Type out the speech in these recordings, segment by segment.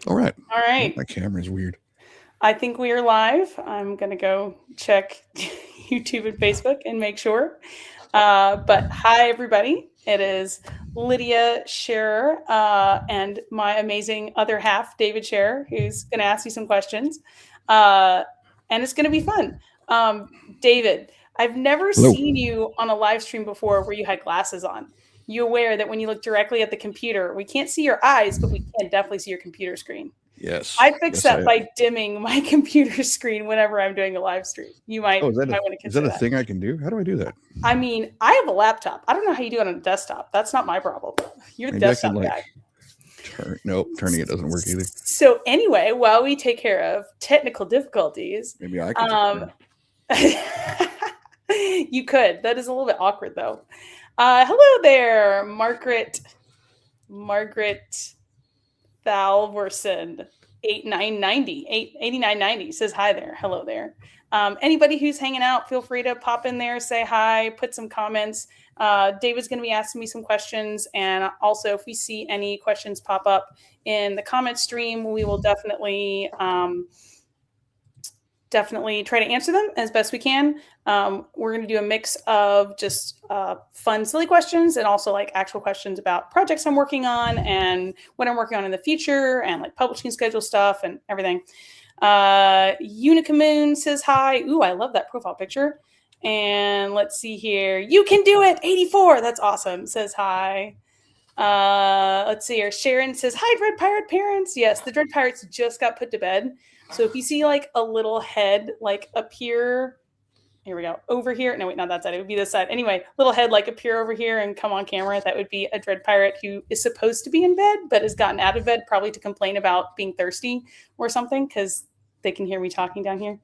All right. All right. My camera's weird. I think we are live. I'm going to go check YouTube and Facebook and make sure. But hi, everybody. It is Lydia Sherrer and my amazing other half, David Sherrer, who's going to ask you some questions. And it's going to be fun. David, I've never Hello. seen you on a live stream before where you had glasses on. You aware that when you look directly at the computer, we can't see your eyes, but we can definitely see your computer screen. Yes. I fix Yes, I that am. by dimming my computer screen whenever I'm doing a live stream. You might Oh, is that want to is that consider a that. thing I can do? How do I do that? I mean, I have a laptop. I don't know how you do it on a desktop. That's not my problem. You're the Maybe I can desktop like guy. Nope, turning it doesn't work either. So anyway, while we take care of technical difficulties, Maybe I can take you could. That is a little bit awkward though. Hello there, Margaret Thalverson. 8990 says hi there. Hello there. Anybody who's hanging out, feel free to pop in there, say hi, put some comments. David's going to be asking me some questions, and also if we see any questions pop up in the comment stream, we will definitely try to answer them as best we can. We're going to do a mix of just fun, silly questions and also like actual questions about projects I'm working on and what I'm working on in the future and like publishing schedule stuff and everything. Unica Moon says hi. Ooh, I love that profile picture. And let's see here. You can do it. 84. That's awesome. Says hi. Let's see here. Sharon says, hi, Dread Pirate parents. Yes, the Dread Pirates just got put to bed. So if you see like a little head like appear, here we go, over here. No, wait, not that side. It would be this side. Anyway, little head like appear over here and come on camera. That would be a Dread Pirate who is supposed to be in bed, but has gotten out of bed probably to complain about being thirsty or something because they can hear me talking down here.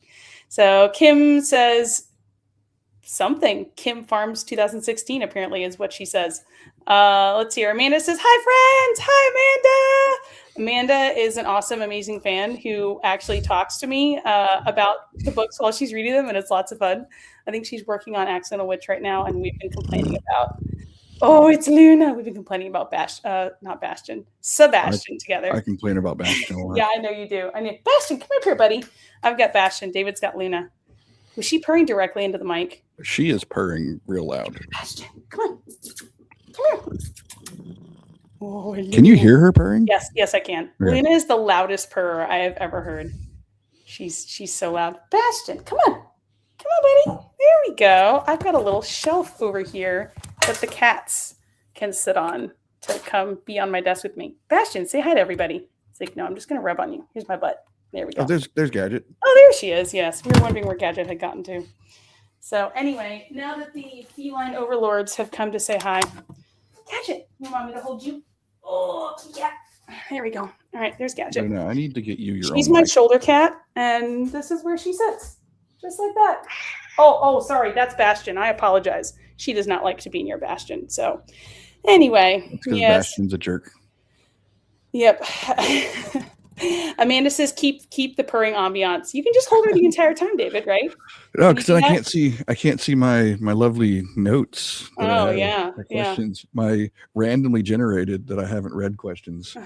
So Kim says something. Kim Farms 2016 apparently is what she says. Let's see here. Amanda says, hi, friends. Hi, Amanda. Amanda is an awesome, amazing fan who actually talks to me about the books while she's reading them, and it's lots of fun. I think she's working on Accidental Witch right now, and we've been complaining about, oh, it's Luna. We've been complaining about not Bastion, Sebastian together. I complain about Bastion a lot. Yeah, I know you do. I know. Bastion, come up here, buddy. I've got Bastion. David's got Luna. Was she purring directly into the mic? She is purring real loud. Bastion, come on. Come here. Oh, can you hear her purring? Yes, I can. Okay. Luna is the loudest purr I have ever heard. She's so loud. Bastion, come on, buddy. There we go. I've got a little shelf over here that the cats can sit on to come be on my desk with me. Bastion, say hi to everybody. It's like, no, I'm just gonna rub on you. Here's my butt. There we go. Oh, there's Gadget. Oh, there she is. Yes, we were wondering where Gadget had gotten to. So anyway, now that the feline overlords have come to say hi, Gadget, you want me to hold you? Oh, yeah. There we go. All right, there's Gadget. No, I need to get you your She's my shoulder cat, and this is where she sits. Just like that. Oh, sorry. That's Bastion. I apologize. She does not like to be near Bastion. So anyway. It's because Bastion's a jerk. Yep. Amanda says keep the purring ambiance. You can just hold her the entire time, David, right? No, because then I can't see my lovely notes. Oh yeah, questions, my randomly generated that I haven't read questions.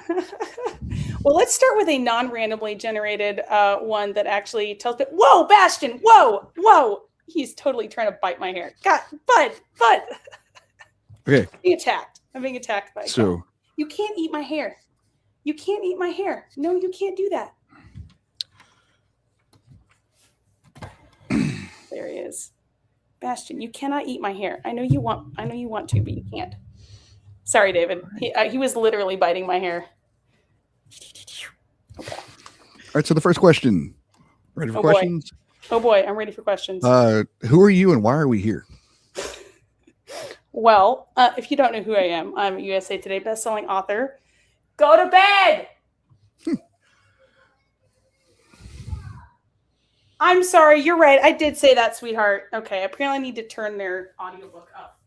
Well, let's start with a non-randomly generated one that actually tells me. Whoa, Bastion! Whoa! He's totally trying to bite my hair. God, bud. Okay. I'm being attacked by. So you can't eat my hair. You can't eat my hair. No, you can't do that. There he is. Bastion, you cannot eat my hair. I know you want to, but you can't. Sorry, David. He was literally biting my hair. Okay. All right, so the first question. Ready for questions? Oh boy, I'm ready for questions. Who are you and why are we here? Well, if you don't know who I am, I'm a USA Today bestselling author. Go to bed! I'm sorry, you're right. I did say that, sweetheart. Okay, apparently I need to turn their audiobook up.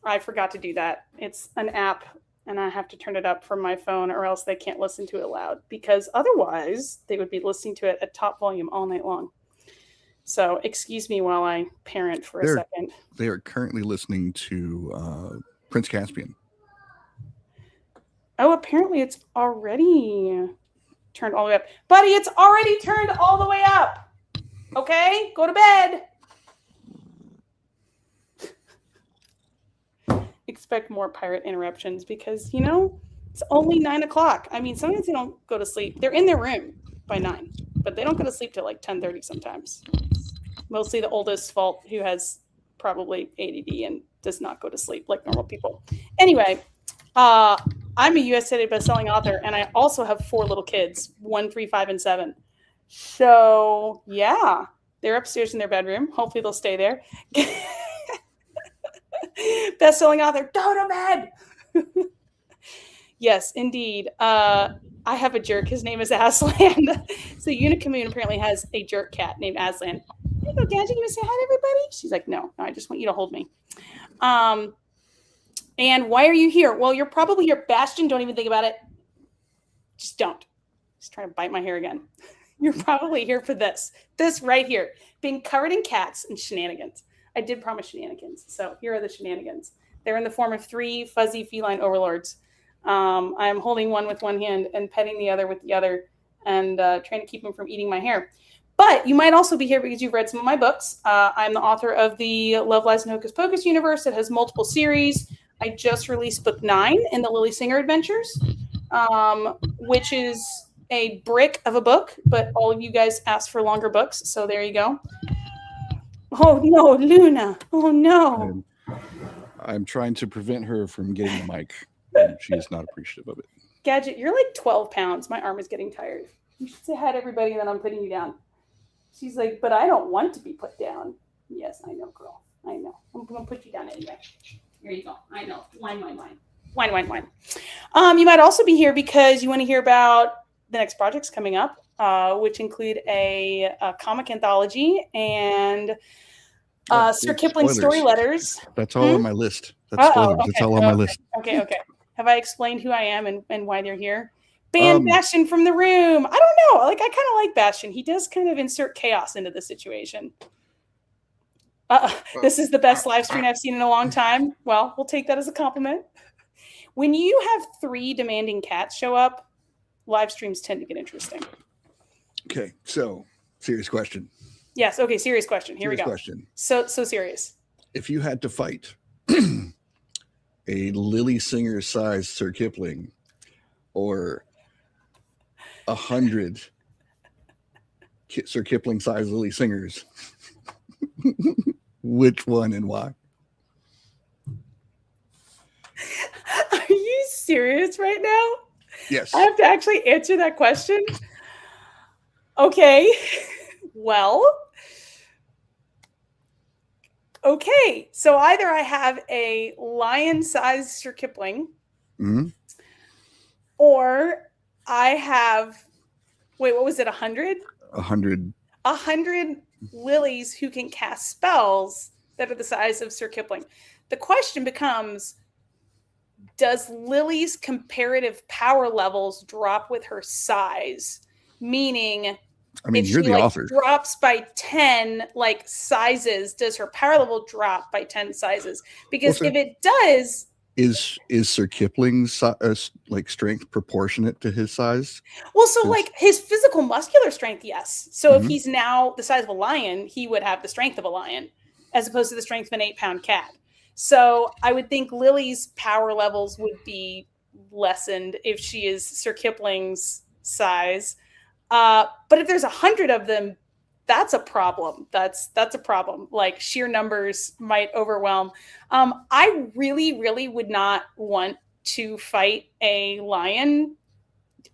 I forgot to do that. It's an app, and I have to turn it up from my phone or else they can't listen to it loud, because otherwise they would be listening to it at top volume all night long. So excuse me while I parent for a second. They are currently listening to Prince Caspian. Oh, apparently it's already. turned all the way up. Buddy, it's already turned all the way up. Okay, go to bed. Expect more pirate interruptions because, you know, it's only 9 o'clock. I mean, sometimes they don't go to sleep. They're in their room by 9, but they don't go to sleep till like 10:30 sometimes. Mostly the oldest fault who has probably ADD and does not go to sleep like normal people. Anyway, I'm a US Today bestselling author, and I also have 4 little kids, 1, 3, 5, and 7. So yeah, they're upstairs in their bedroom. Hopefully they'll stay there. Best-selling author, go to bed. Yes, indeed. I have a jerk. His name is Aslan. So Unicommune apparently has a jerk cat named Aslan. Hey, go, Dad, you gonna say hi to everybody? She's like, no, I just want you to hold me. And why are you here? Well, you're probably here, Bastion. Don't even think about it. Just don't. Just trying to bite my hair again. You're probably here for this. This right here. Being covered in cats and shenanigans. I did promise shenanigans. So here are the shenanigans. They're in the form of 3 fuzzy feline overlords. I'm holding one with one hand and petting the other with the other and trying to keep them from eating my hair. But you might also be here because you've read some of my books. I'm the author of the Love, Lies, and Hocus Pocus universe that has multiple series. I just released book 9 in the Lily Singer Adventures, which is a brick of a book, but all of you guys asked for longer books, so there you go. Oh, no, Luna. Oh, no. I'm trying to prevent her from getting the mic. And she is not appreciative of it. Gadget, you're like 12 pounds. My arm is getting tired. You should say hi to everybody, and then I'm putting you down. She's like, but I don't want to be put down. Yes, I know, girl. I know. I'm going to put you down anyway. Here you go. I know. Wine. You might also be here because you want to hear about the next projects coming up, which include a comic anthology and Sir Kipling story letters. That's all on my list. That's spoilers. Okay. It's all on my list. Okay. Have I explained who I am and why they're here? Ban Bastion from the room. I don't know. Like, I kind of like Bastion. He does kind of insert chaos into the situation. This is the best live stream I've seen in a long time. Well, we'll take that as a compliment. When you have 3 demanding cats show up, live streams tend to get interesting. Okay, so serious question. Yes. Okay, serious question. Here we go. Question. So serious. If you had to fight a Lily Singer sized Sir Kipling or 100 Sir Kipling sized Lily Singers, which one and why? Are you serious right now? Yes. I have to actually answer that question. Okay. Well, okay. So either I have a lion-sized Sir Kipling, or I have, wait, what was it? 100? 100. 100 lilies who can cast spells that are the size of Sir Kipling. The question becomes, does Lily's comparative power levels drop with her size? Meaning, I mean, you're the author. Drops by 10 like sizes, does her power level drop by 10 sizes? Because if it does, is Sir Kipling's like strength proportionate to his size? Well, so like his physical muscular strength, yes. So if he's now the size of a lion, he would have the strength of a lion, as opposed to the strength of an 8-pound cat. So I would think Lily's power levels would be lessened if she is Sir Kipling's size. But if there's 100 of them, that's a problem. That's a problem. Like, sheer numbers might overwhelm. I really, really would not want to fight a lion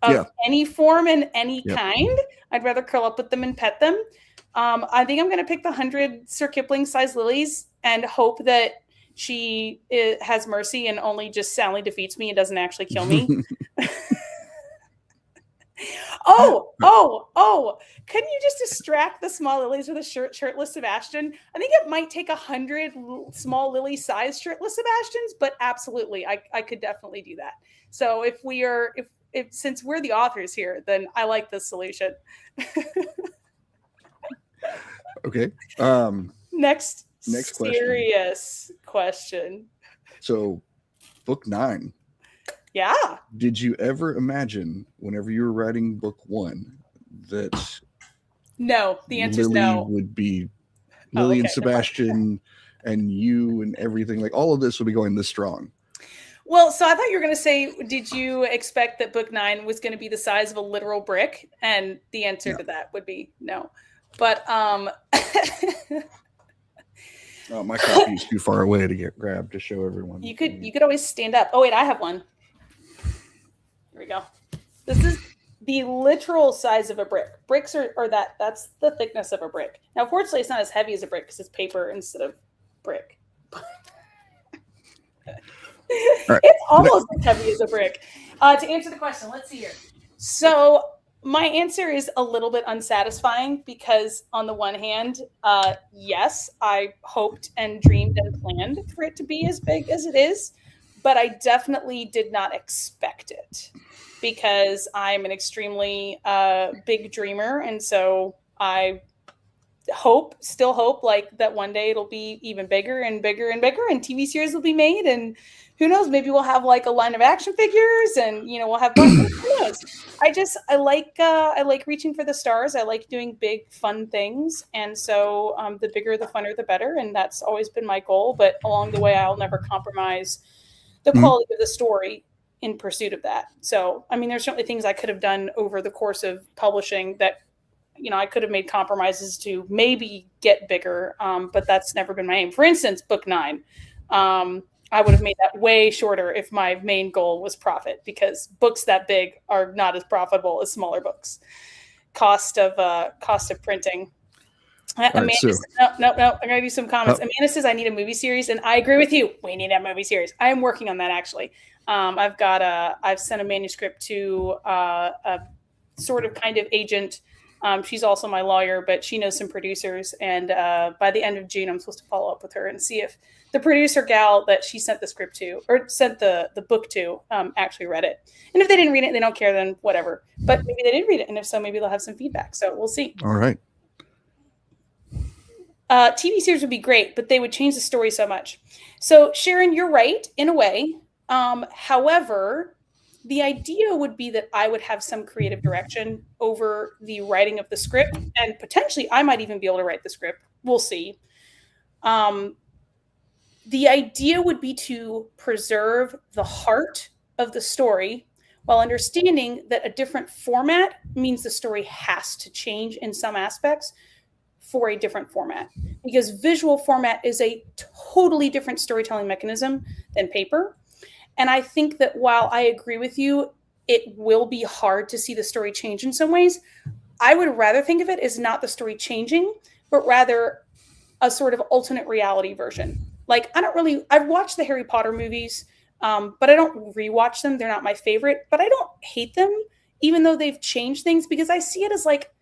of any form and any kind. I'd rather curl up with them and pet them. I think I'm going to pick the 100 Sir Kipling size lilies and hope that she has mercy and only just soundly defeats me and doesn't actually kill me. Oh, couldn't you just distract the small lilies with a shirtless Sebastian? I think it might take 100 small lily sized shirtless Sebastians, but absolutely, I could definitely do that. So if since we're the authors here, then I like this solution. Okay. Next question. Serious question. So book 9. Yeah. Did you ever imagine, whenever you were writing book 1, that No. The answer is Lily no. would be Oh, Lily okay. and Sebastian and you and everything, like all of this would be going this strong? Well, so I thought you were going to say, did you expect that book 9 was going to be the size of a literal brick? And the answer to that would be no. But my copy is too far away to get grabbed to show everyone. you could always stand up. Oh wait, I have one. Here we go. This is the literal size of a brick. Bricks that's the thickness of a brick. Now, fortunately, it's not as heavy as a brick because it's paper instead of brick. Right. It's almost as heavy as a brick. To answer the question, let's see here. So my answer is a little bit unsatisfying because on the one hand, yes, I hoped and dreamed and planned for it to be as big as it is, but I definitely did not expect it because I'm an extremely big dreamer. And so I still hope like that one day it'll be even bigger and bigger and bigger and TV series will be made, and who knows, maybe we'll have like a line of action figures and we'll have who knows. I like reaching for the stars. I like doing big fun things, and so the bigger the funner the better, and that's always been my goal. But along the way, I'll never compromise the quality of the story in pursuit of that. So I mean, there's certainly things I could have done over the course of publishing that I could have made compromises to maybe get bigger, but that's never been my aim. For instance, book 9, I would have made that way shorter if my main goal was profit, because books that big are not as profitable as smaller books. Cost of printing. Amanda, no. I'm going to do some comments. Amanda says I need a movie series, and I agree with you. We need a movie series. I am working on that actually. I've sent a manuscript to a sort of kind of agent. She's also my lawyer, but she knows some producers. And by the end of June, I'm supposed to follow up with her and see if the producer gal that she sent the script to, or sent the book to, actually read it. And if they didn't read it, they don't care, then whatever. But maybe they did read it. And if so, maybe they'll have some feedback. So we'll see. All right. TV series would be great, but they would change the story so much. So Sharon, you're right in a way. However, the idea would be that I would have some creative direction over the writing of the script, and potentially I might even be able to write the script. We'll see. The idea would be to preserve the heart of the story while understanding that a different format means the story has to change in some aspects for a different format, because visual format is a totally different storytelling mechanism than paper. And I think that while I agree with you, it will be hard to see the story change in some ways. I would rather think of it as not the story changing, but rather a sort of alternate reality version. Like, I've watched the Harry Potter movies, but I don't rewatch them. They're not my favorite, but I don't hate them, even though they've changed things, because I see it as like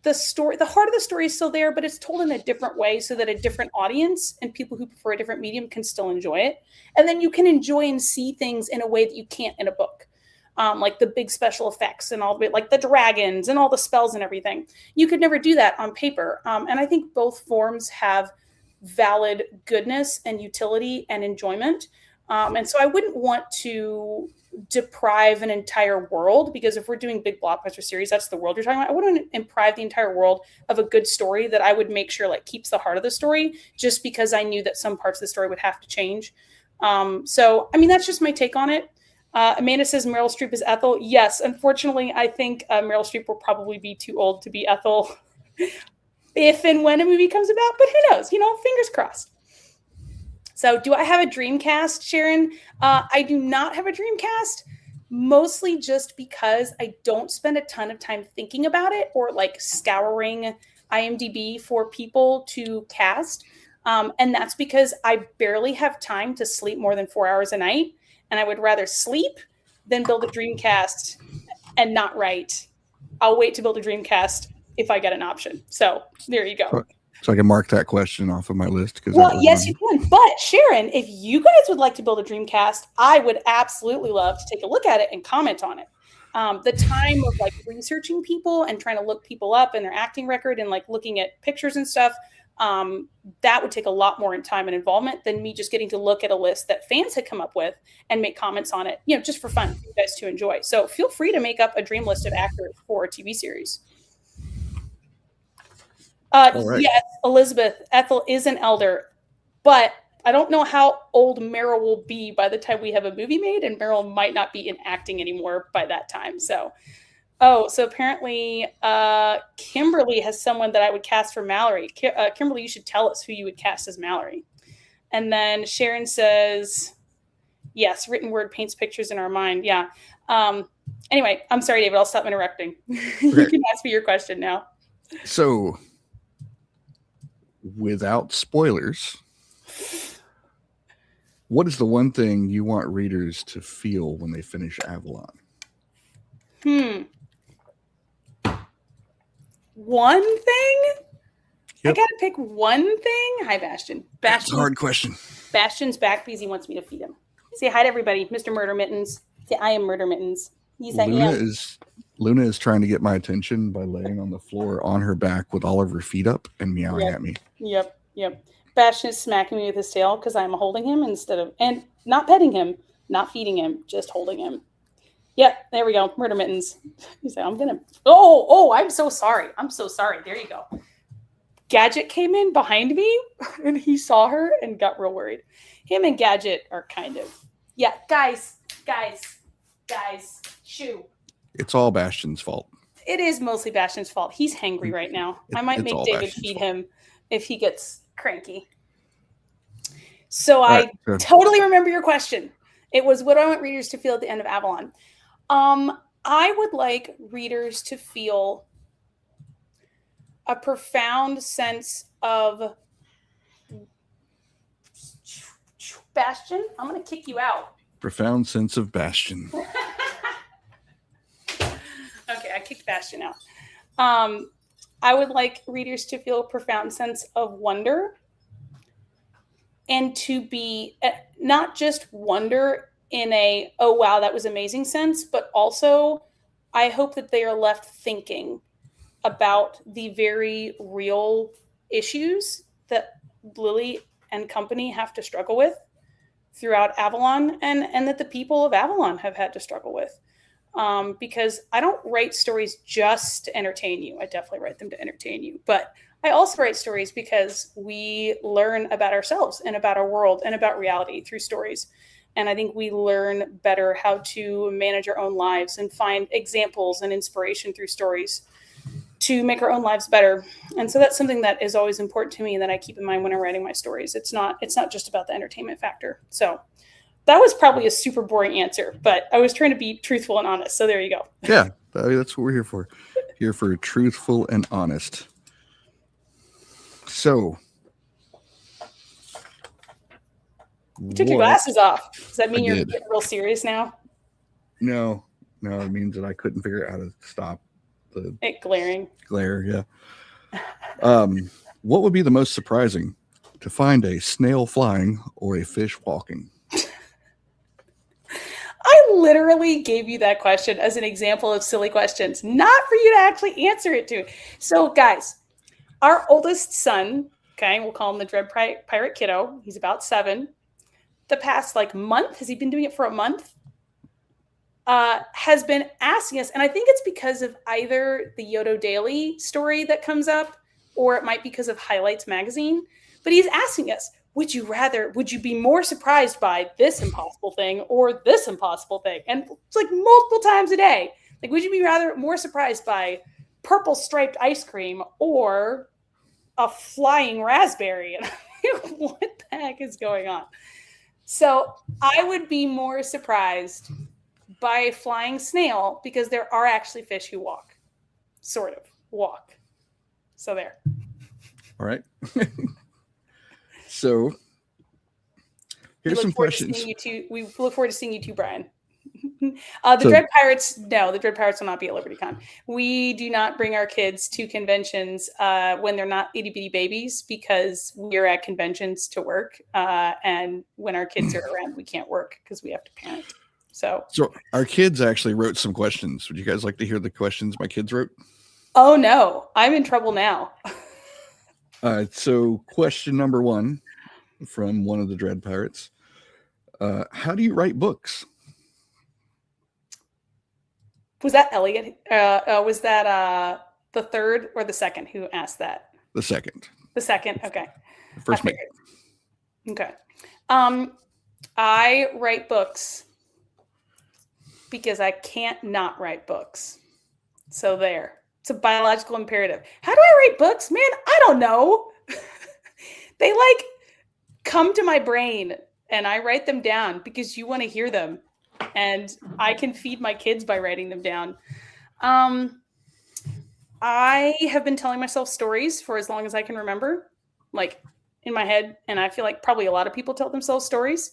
the heart of the story is still there, but it's told in a different way so that a different audience and people who prefer a different medium can still enjoy it. And then you can enjoy and see things in a way that you can't in a book. Like the big special effects and all of it, like the dragons and all the spells and everything. You could never do that on paper. And I think both forms have valid goodness and utility and enjoyment. And so I wouldn't want to deprive an entire world, because if we're doing big blockbuster series, that's the world you're talking about. I wouldn't deprive the entire world of a good story that I would make sure like keeps the heart of the story, just because I knew that some parts of the story would have to change. So, I mean, that's just my take on it. Amanda says Meryl Streep is Ethel. Yes, unfortunately, I think Meryl Streep will probably be too old to be Ethel if and when a movie comes about, but who knows, fingers crossed. So do I have a dream cast, Sharon? I do not have a dream cast, mostly just because I don't spend a ton of time thinking about it or like scouring IMDb for people to cast. And that's because I barely have time to sleep more than 4 hours a night. And I would rather sleep than build a dream cast and not write. I'll wait to build a dream cast if I get an option. So there you go. So I can mark that question off of my list. Well, yes, you can. But Sharon, if you guys would like to build a dream cast, I would absolutely love to take a look at it and comment on it. The time of like researching people and trying to look people up and their acting record and like looking at pictures and stuff, that would take a lot more time and involvement than me just getting to look at a list that fans had come up with and make comments on it, just for fun for you guys to enjoy. So feel free to make up a dream list of actors for a TV series. Right. Yes, Elizabeth, Ethel is an elder, but I don't know how old Meryl will be by the time we have a movie made, and Meryl might not be in acting anymore by that time. So, so apparently Kimberly has someone that I would cast for Mallory. Kimberly, you should tell us who you would cast as Mallory. And then Sharon says, yes, written word paints pictures in our mind. Yeah. Anyway, I'm sorry, David, I'll stop interrupting. Okay. You can ask me your question now. So, without spoilers, what is the one thing you want readers to feel when they finish Avalon? One thing? Yep. I gotta pick one thing. Hi, Bastion. That's a hard question. Bastion's back because he wants me to feed him. Say hi to everybody, Mr. Murder Mittens. Say I am Murder Mittens. Luna is trying to get my attention by laying on the floor on her back with all of her feet up and meowing at me. Yep. Bastion is smacking me with his tail because I'm holding him and not petting him, not feeding him, just holding him. Yep, there we go. Murder Mittens. He said, I'm so sorry. There you go. Gadget came in behind me and he saw her and got real worried. Him and Gadget are kind of, guys, shoo. It's all Bastion's fault. It is mostly Bastion's fault. He's hangry right now. I might make David feed him if he gets cranky. So I totally remember your question. It was, what do I want readers to feel at the end of Avalon? I would like readers to feel a profound sense of Bastion. I'm going to kick you out. Profound sense of Bastion. Okay, I kicked Bastion out. I would like readers to feel a profound sense of wonder, and to be not just wonder in a, oh, wow, that was amazing sense, but also I hope that they are left thinking about the very real issues that Lily and company have to struggle with throughout Avalon, and that the people of Avalon have had to struggle with. Because I don't write stories just to entertain you. I definitely write them to entertain you. But I also write stories because we learn about ourselves and about our world and about reality through stories. And I think we learn better how to manage our own lives and find examples and inspiration through stories to make our own lives better. And so that's something that is always important to me and that I keep in mind when I'm writing my stories. It's not just about the entertainment factor. So that was probably a super boring answer, but I was trying to be truthful and honest. So there you go. Yeah, that's what we're here for. Here for truthful and honest. So, you took your glasses off. Does that mean you're getting real serious now? No, it means that I couldn't figure out how to stop the glare. Yeah. What would be the most surprising, to find a snail flying or a fish walking? I literally gave you that question as an example of silly questions, not for you to actually answer it to. So guys, our oldest son, okay, we'll call him the Dread Pirate Kiddo. He's about 7. The past month, has he been doing it for a month? Has been asking us, and I think it's because of either the Yodo Daily story that comes up, or it might be because of Highlights magazine, but he's asking us, would you be more surprised by this impossible thing or this impossible thing? And it's multiple times a day. Would you be more surprised by purple striped ice cream or a flying raspberry? And what the heck is going on? So I would be more surprised by a flying snail, because there are actually fish who walk. So there. All right. So here's some questions. We look forward to seeing you too, Brian. Dread Pirates will not be at LibertyCon. We do not bring our kids to conventions when they're not itty bitty babies, because we're at conventions to work. And when our kids are around, we can't work because we have to parent. So our kids actually wrote some questions. Would you guys like to hear the questions my kids wrote? Oh no, I'm in trouble now. So question number 1 from one of the Dread Pirates. How do you write books? Was that Elliot? Was that the third or the second who asked that? The second. The second. Okay. The first me. Okay. I write books because I can't not write books. So there. It's a biological imperative. How do I write books? Man, I don't know. They like come to my brain and I write them down because you want to hear them. And I can feed my kids by writing them down. I have been telling myself stories for as long as I can remember, like in my head. And I feel like probably a lot of people tell themselves stories.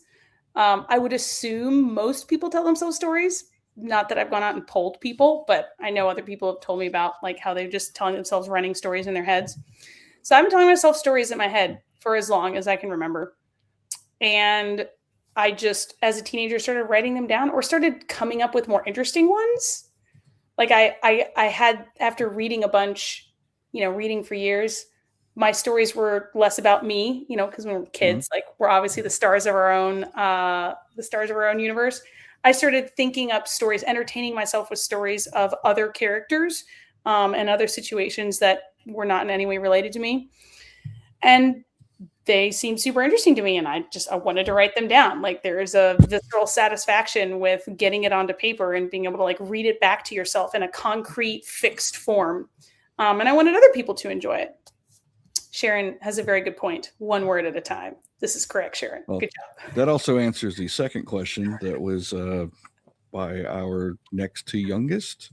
I would assume most people tell themselves stories. Not that I've gone out and polled people, but I know other people have told me about like how they're just telling themselves running stories in their heads. So I've been telling myself stories in my head for as long as I can remember. And I just, as a teenager, started writing them down or started coming up with more interesting ones. Like I had, after reading a bunch, reading for years, my stories were less about me, because when we're kids, like we're obviously the stars of our own universe. I started thinking up stories, entertaining myself with stories of other characters and other situations that were not in any way related to me. And they seemed super interesting to me. And I wanted to write them down. Like there is a visceral satisfaction with getting it onto paper and being able to like read it back to yourself in a concrete fixed form. And I wanted other people to enjoy it. Sharon has a very good point. One word at a time. This is correct, Sharon. Well, good job. That also answers the second question that was by our next to youngest,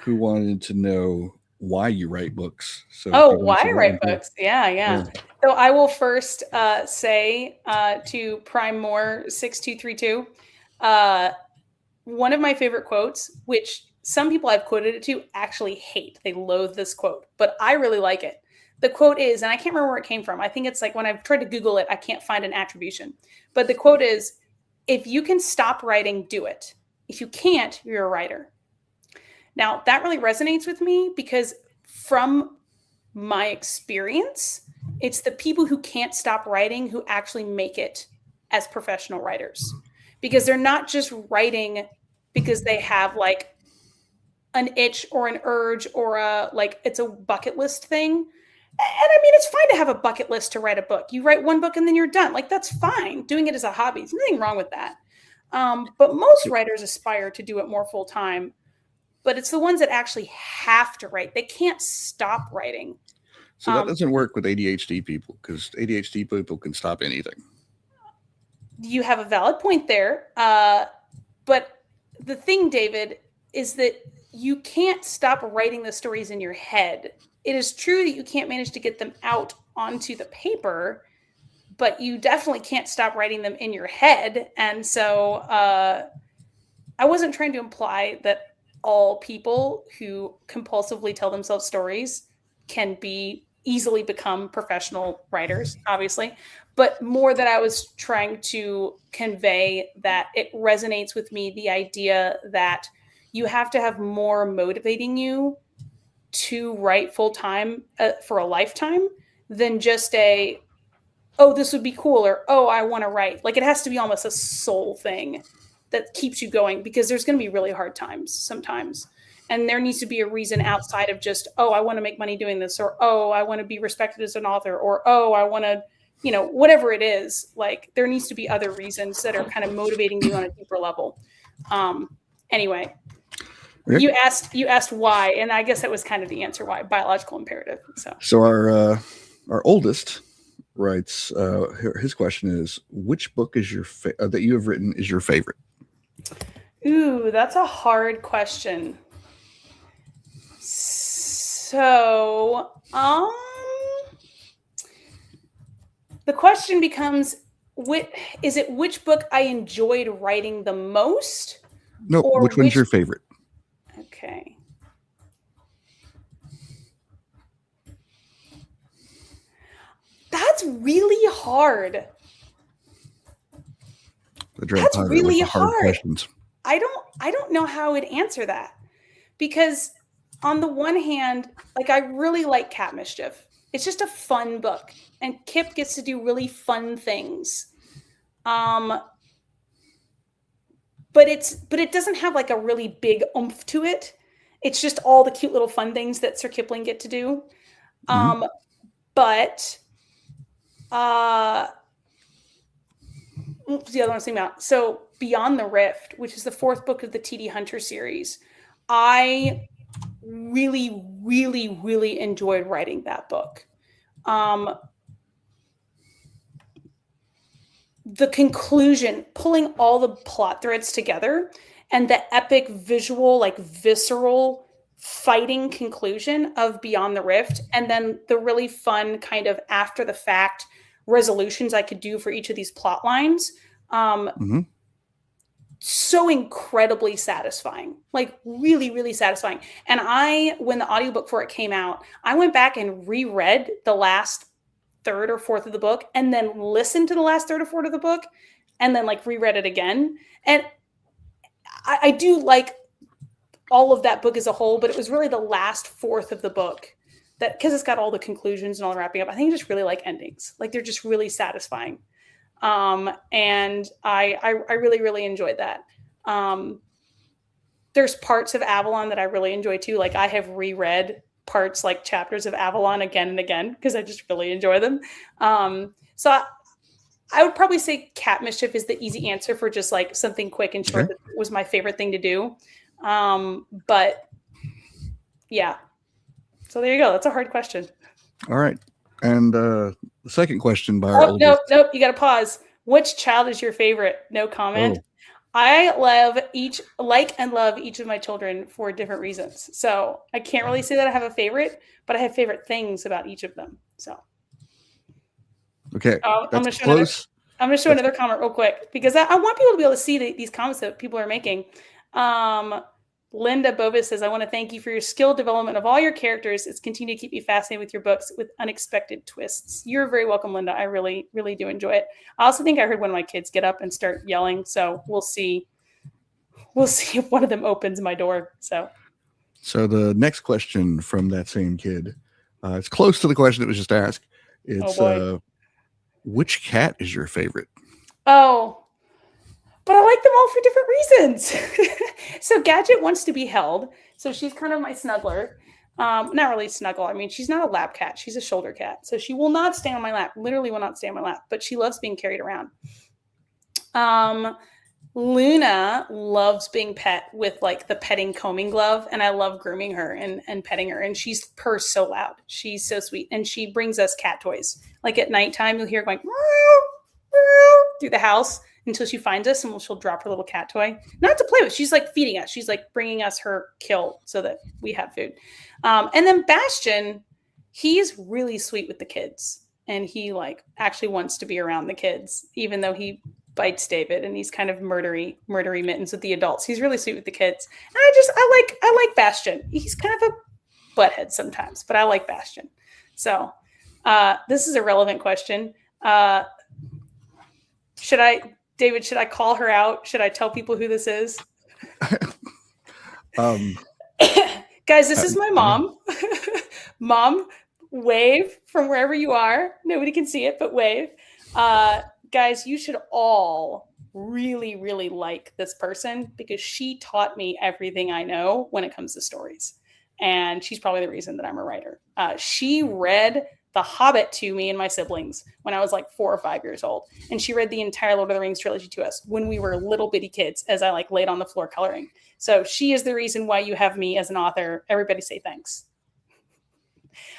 who wanted to know why you write books. So why I write books? Yeah. So I will first say to Prime Moore 6232, one of my favorite quotes, which some people I've quoted it to actually hate. They loathe this quote, but I really like it. The quote is, and I can't remember where it came from. I think it's like when I've tried to Google it, I can't find an attribution. But the quote is, if you can stop writing, do it. If you can't, you're a writer. Now, that really resonates with me because from my experience, it's the people who can't stop writing who actually make it as professional writers. Because they're not just writing because they have like an itch or an urge or it's a bucket list thing. And I mean, it's fine to have a bucket list to write a book. You write one book and then you're done. Like, that's fine. Doing it as a hobby. There's nothing wrong with that. But most writers aspire to do it more full time. But it's the ones that actually have to write. They can't stop writing. So that doesn't work with ADHD people because ADHD people can stop anything. You have a valid point there. But the thing, David, is that you can't stop writing the stories in your head. It is true that you can't manage to get them out onto the paper, but you definitely can't stop writing them in your head. And so I wasn't trying to imply that all people who compulsively tell themselves stories can easily become professional writers, obviously, but more that I was trying to convey that it resonates with me, the idea that you have to have more motivating you to write full time for a lifetime than just this would be cool, or, I want to write. Like, it has to be almost a soul thing that keeps you going, because there's going to be really hard times sometimes. And there needs to be a reason outside of just, I want to make money doing this, or, I want to be respected as an author, or, I want to, whatever it is. Like, there needs to be other reasons that are kind of motivating you on a deeper level. Anyway, you asked why, and I guess that was kind of the answer why. Biological imperative. So our oldest writes, his question is, which book is that you have written is your favorite? Ooh, that's a hard question. So, the question becomes, which book I enjoyed writing the most? No, which one's your favorite? Okay. That's really hard. That's really hard. Questions. I don't know how I'd answer that, because on the one hand, like, I really like Cat Mischief. It's just a fun book, and Kip gets to do really fun things. But it doesn't have like a really big oomph to it. It's just all the cute little fun things that Sir Kipling get to do. But the other one I'm thinking about. So Beyond the Rift, which is the 4th book of the T.D. Hunter series, I really, really, really enjoyed writing that book. The conclusion, pulling all the plot threads together, and the epic visual, like visceral fighting conclusion of Beyond the Rift, and then the really fun kind of after the fact resolutions I could do for each of these plot lines. So incredibly satisfying, like really, really satisfying. And when the audiobook for it came out, I went back and reread the last third or fourth of the book, and then listened to the last third or fourth of the book, and then like reread it again. And I do like all of that book as a whole, but it was really the last fourth of the book that, because it's got all the conclusions and all the wrapping up, I think I just really like endings. Like they're just really satisfying. And I really, really enjoyed that. There's parts of Avalon that I really enjoy too. Like I have reread parts, like chapters of Avalon again and again, because I just really enjoy them. So I would probably say Cat Mischief is the easy answer for just like something quick and short. That was my favorite thing to do. But yeah, so there you go. That's a hard question. All right. And the second question by our oldest. Nope. You got to pause. Which child is your favorite? No comment. Oh. I love each of my children for different reasons. So I can't really say that I have a favorite, but I have favorite things about each of them. So. Okay. I'm going to show another comment real quick, because I want people to be able to see these comments that people are making. Linda Bovis says, I want to thank you for your skill development of all your characters. It's continued to keep me fascinated with your books with unexpected twists. You're very welcome, Linda. I really, really do enjoy it. I also think I heard one of my kids get up and start yelling. So we'll see. We'll see if one of them opens my door. So the next question from that same kid, it's close to the question that was just asked. It's which cat is your favorite? Oh, but I like them all for different reasons. So Gadget wants to be held. So she's kind of my snuggler. Not really snuggle. I mean, she's not a lap cat. She's a shoulder cat. So she will not stay on my lap, literally will not stay on my lap, but she loves being carried around. Luna loves being pet with like the petting combing glove. And I love grooming her and petting her. And she's purrs so loud. She's so sweet. And she brings us cat toys. Like at nighttime, you'll hear her going through the house until she finds us, and she'll drop her little cat toy. Not to play with. She's like feeding us. She's like bringing us her kill so that we have food. And then Bastion, he's really sweet with the kids. And he like actually wants to be around the kids, even though he bites David and he's kind of murdery mittens with the adults. He's really sweet with the kids. And I like Bastion. He's kind of a butthead sometimes, but I like Bastion. So this is a relevant question. David, should I call her out? Should I tell people who this is? Guys, this is my mom. Mom, wave from wherever you are. Nobody can see it, but wave. Guys, you should all really, really like this person, because she taught me everything I know when it comes to stories. And she's probably the reason that I'm a writer. She read The Hobbit to me and my siblings when I was like 4 or 5 years old. And she read the entire Lord of the Rings trilogy to us when we were little bitty kids, as I like laid on the floor coloring. So she is the reason why you have me as an author. Everybody say thanks.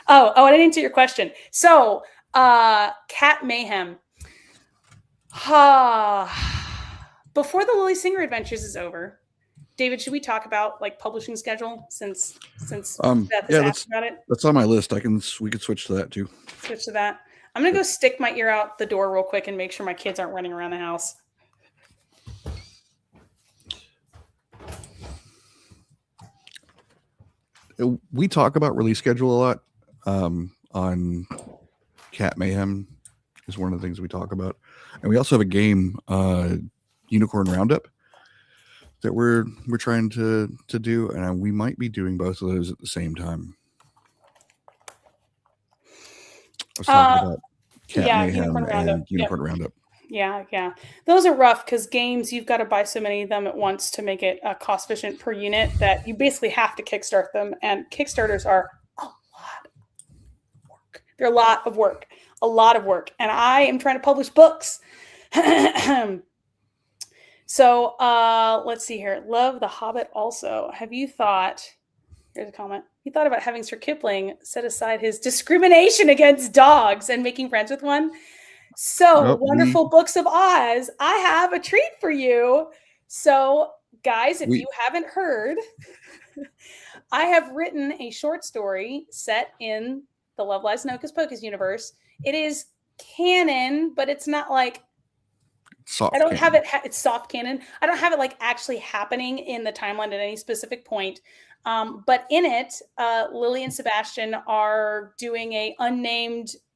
Oh, I didn't answer your question. So Cat Mayhem. Before the Lily Singer Adventures is over, David, should we talk about like publishing schedule since Beth has asked about it? That's on my list. We could switch to that too. Switch to that. I'm gonna go stick my ear out the door real quick and make sure my kids aren't running around the house. We talk about release schedule a lot on Cat Mayhem is one of the things we talk about. And we also have a game, Unicorn Roundup, that we're trying to do, and we might be doing both of those at the same time. I was talking about Cat yeah, Mayhem Unicorn and Roundup. Unicorn Roundup. Yeah. Those are rough because games, you've got to buy so many of them at once to make it cost efficient per unit that you basically have to kickstart them. And Kickstarters are a lot of work. They're a lot of work. And I am trying to publish books. So let's see here. Love The Hobbit also. Have you thought, here's a comment. He thought about having Sir Kipling set aside his discrimination against dogs and making friends with one. So, Wonderful Books of Oz, I have a treat for you. So, guys, if you haven't heard, I have written a short story set in the Love Lies and Hocus Pocus universe. It is canon, but it's not like soft. I don't have it. It's soft canon. I don't have it like actually happening in the timeline at any specific point. But in it, Lily and Sebastian are doing a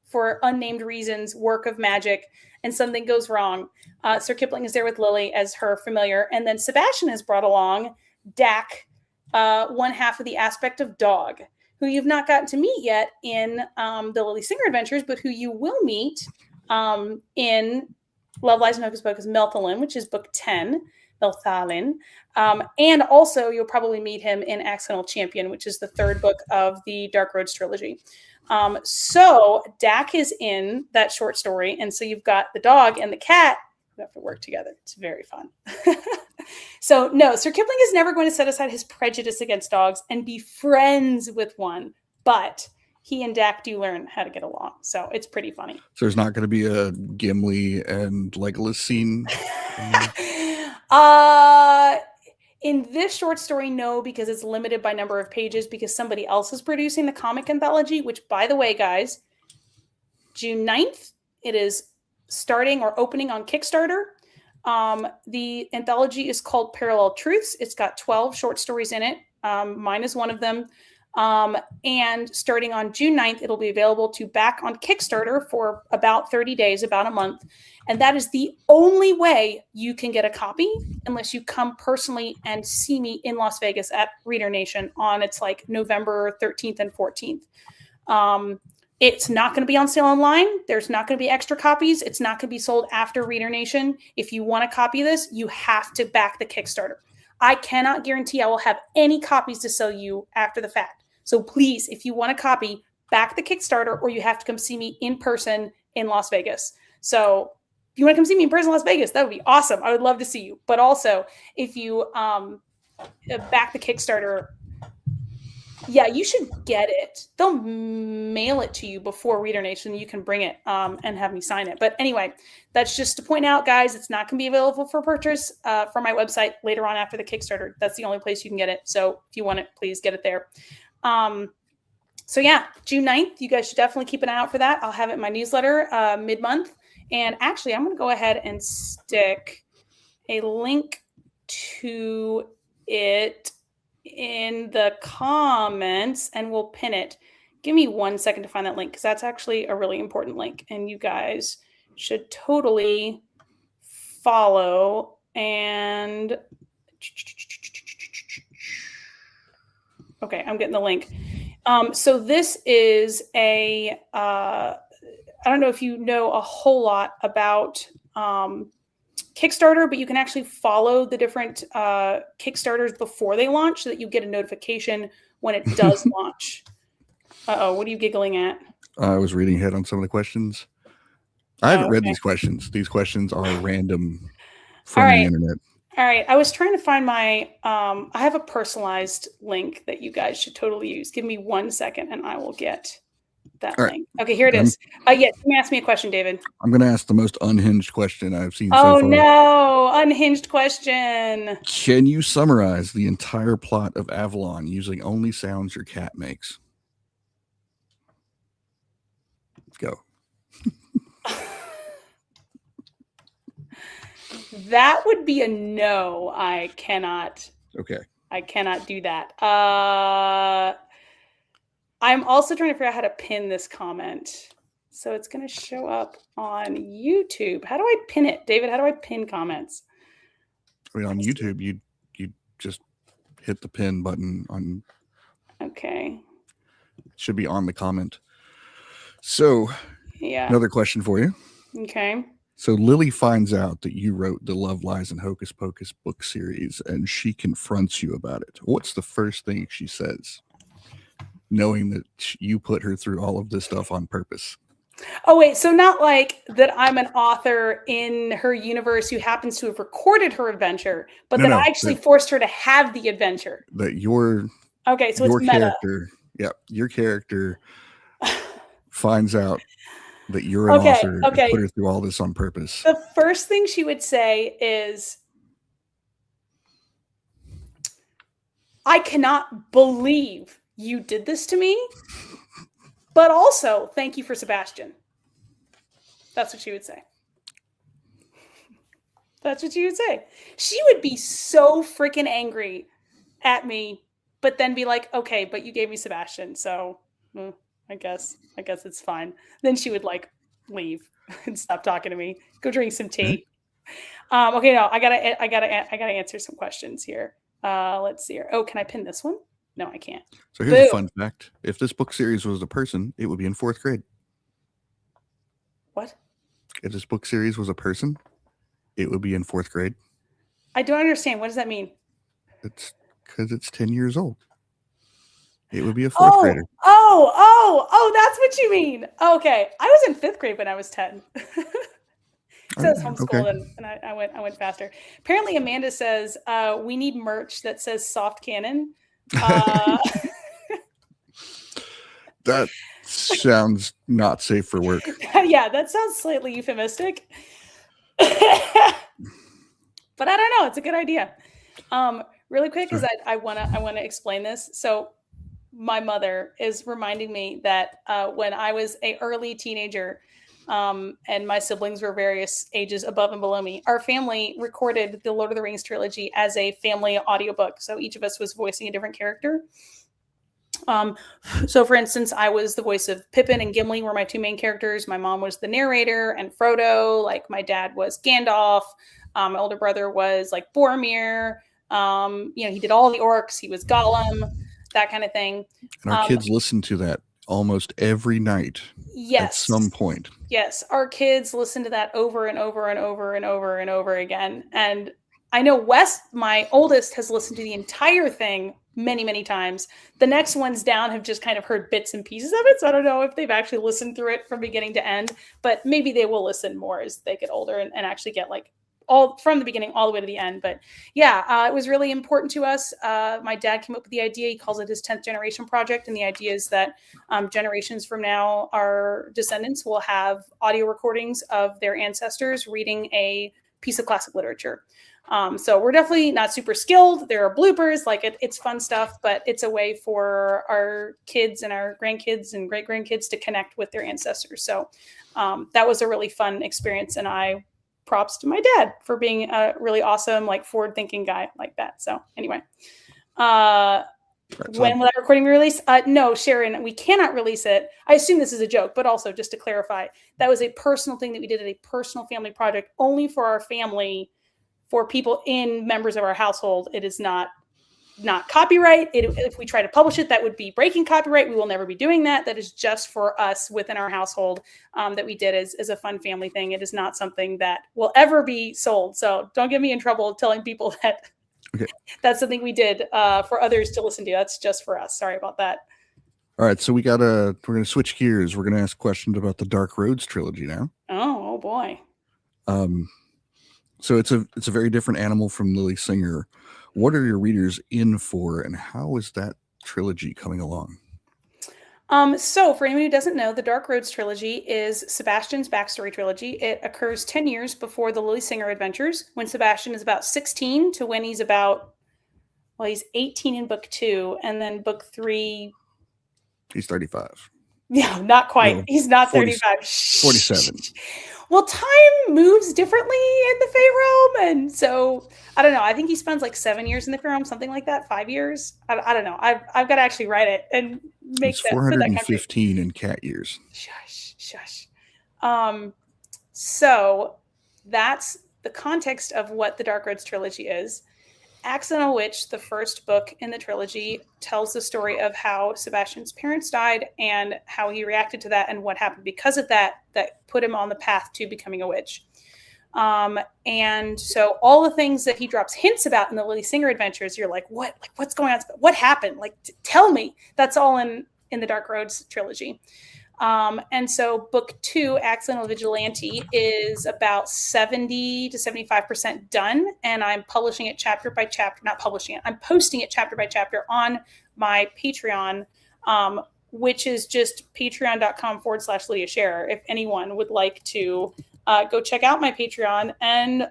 for unnamed reasons, work of magic, and something goes wrong. Sir Kipling is there with Lily as her familiar, and then Sebastian has brought along Dak, one half of the aspect of dog, who you've not gotten to meet yet in the Lily Singer Adventures, but who you will meet in Love, Lies, and Hocus Pocus Melthalin, which is book 10, Melthalin. And also you'll probably meet him in Accidental Champion, which is the third book of the Dark Roads trilogy. So Dak is in that short story. And so you've got the dog and the cat who have to work together. It's very fun. So no, Sir Kipling is never going to set aside his prejudice against dogs and be friends with one, but he and Dak do learn how to get along. So it's pretty funny. So there's not going to be a Gimli and Legolas scene? In this short story, no, because it's limited by number of pages because somebody else is producing the comic anthology, which, by the way, guys, June 9th, it is starting or opening on Kickstarter. The anthology is called Parallel Truths. It's got 12 short stories in it. Mine is one of them. And starting on June 9th, it'll be available to back on Kickstarter for about 30 days, about a month. And that is the only way you can get a copy unless you come personally and see me in Las Vegas at Reader Nation on it's like November 13th and 14th. It's not going to be on sale online. There's not going to be extra copies. It's not going to be sold after Reader Nation. If you want to copy this, you have to back the Kickstarter. I cannot guarantee I will have any copies to sell you after the fact. So please, if you want a copy, back the Kickstarter or you have to come see me in person in Las Vegas. So if you want to come see me in person in Las Vegas, that would be awesome. I would love to see you. But also, if you back the Kickstarter, yeah, you should get it. They'll mail it to you before Reader Nation. You can bring it and have me sign it. But anyway, that's just to point out, guys, it's not going to be available for purchase from my website later on after the Kickstarter. That's the only place you can get it. So if you want it, please get it there. So yeah, June 9th, you guys should definitely keep an eye out for that. I'll have it in my newsletter mid-month. And actually, I'm going to go ahead and stick a link to it in the comments and we'll pin it. Give me 1 second to find that link because that's actually a really important link and you guys should totally follow. And okay, I'm getting the link. So this is a I don't know if you know a whole lot about Kickstarter, but you can actually follow the different Kickstarters before they launch so that you get a notification when it does launch. Uh-oh, what are you giggling at? I was reading ahead on some of the questions. I haven't read these questions. These questions are random from the internet. All right. I was trying to find my, I have a personalized link that you guys should totally use. Give me 1 second and I will get that link. Okay, here it is. Yes, you can ask me a question, David. I'm going to ask the most unhinged question I've seen so far. Oh, no. Unhinged question. Can you summarize the entire plot of Avalon using only sounds your cat makes? Go. That would be a no. I cannot. Okay. I cannot do that. I'm also trying to figure out how to pin this comment. So it's going to show up on YouTube. How do I pin it? David, how do I pin comments? I mean, on YouTube, you just hit the pin button on. Okay. It should be on the comment. So, Yeah. another question for you. Okay. So Lily finds out that you wrote the Love Lies and Hocus Pocus book series, and she confronts you about it. What's the first thing she says, knowing that you put her through all of this stuff on purpose? Oh, wait. So not like that I'm an author in her universe who happens to have recorded her adventure, but that I actually forced her to have the adventure. That your okay, so your it's meta. character, your character finds out that you're an author and put her through all this on purpose. The first thing she would say is, I cannot believe you did this to me, but also thank you for Sebastian. That's what she would say. That's what she would say. She would be so freaking angry at me, but then be like, okay, but you gave me Sebastian, so I guess it's fine. Then she would like leave and stop talking to me. Go drink some tea. Okay, no, I gotta answer some questions here. Let's see here. Oh, can I pin this one? No, I can't. So here's a fun fact. If this book series was a person, it would be in 4th grade. What? If this book series was a person, it would be in 4th grade. I don't understand. What does that mean? It's because it's 10 years old. It would be a 4th grader. Oh, that's what you mean. Okay. I was in 5th grade when I was 10. So I was homeschooled and I went faster. Apparently Amanda says, we need merch that says soft cannon. That sounds not safe for work. Yeah, that sounds slightly euphemistic. But I don't know. It's a good idea. Really quick, because I wanna explain this. So my mother is reminding me that when I was an early teenager, and my siblings were various ages above and below me, our family recorded the Lord of the Rings trilogy as a family audiobook. So each of us was voicing a different character. So for instance, I was the voice of Pippin and Gimli were my 2 main characters. My mom was the narrator and Frodo. Like my dad was Gandalf. My older brother was like Boromir. He did all the orcs. He was Gollum, that kind of thing. And our kids listen to that almost every night. Yes. At some point. Yes. Our kids listen to that over and over and over and over and over again. And I know Wes, my oldest, has listened to the entire thing many, many times. The next ones down have just kind of heard bits and pieces of it. So I don't know if they've actually listened through it from beginning to end, but maybe they will listen more as they get older and actually get like all from the beginning all the way to the end. But yeah, it was really important to us. My dad came up with the idea. He calls it his 10th generation project. And the idea is that generations from now, our descendants will have audio recordings of their ancestors reading a piece of classic literature. So we're definitely not super skilled. There are bloopers, like it's fun stuff, but it's a way for our kids and our grandkids and great grandkids to connect with their ancestors. So that was a really fun experience. And props to my dad for being a really awesome, like forward thinking guy like that. So anyway, when will that recording be released? No, Sharon, we cannot release it. I assume this is a joke, but also just to clarify, that was a personal thing that we did at a personal family project only for our family. For people in members of our household, it is not copyright. If we try to publish it, that would be breaking copyright. We will never be doing that. That is just for us within our household that we did as a fun family thing. It is not something that will ever be sold. So don't get me in trouble telling people that that's something we did for others to listen to. That's just for us. Sorry about that. All right, so we're going to switch gears. We're going to ask questions about the Dark Roads trilogy now. Oh boy. So it's a very different animal from Lily Singer. What are your readers in for, and how is that trilogy coming along? So for anyone who doesn't know, the Dark Roads trilogy is Sebastian's backstory trilogy. It occurs 10 years before the Lily Singer adventures, when Sebastian is about 16 to when he's he's 18 in book 2, and then book 3. He's 35. Yeah, not quite. No, he's not 35. 47. Well, time moves differently in the Fey realm. And so, I don't know. I think he spends like 7 years in the Fey realm, something like that. 5 years. I don't know. I've got to actually write it and make it's that. 415 in cat years. Shush. So, that's the context of what the Dark Roads trilogy is. Accidental Witch, the first book in the trilogy, tells the story of how Sebastian's parents died and how he reacted to that and what happened because of that put him on the path to becoming a witch. And so all the things that he drops hints about in the Lily Singer adventures, you're like, what? Like, what's going on? What happened? Like, tell me. That's all in the Dark Roads trilogy. And so book 2, Accidental Vigilante, is about 70 to 75% done. And I'm publishing it chapter by chapter, not publishing it. I'm posting it chapter by chapter on my Patreon, which is just patreon.com/Lydia Sherrer. If anyone would like to go check out my Patreon and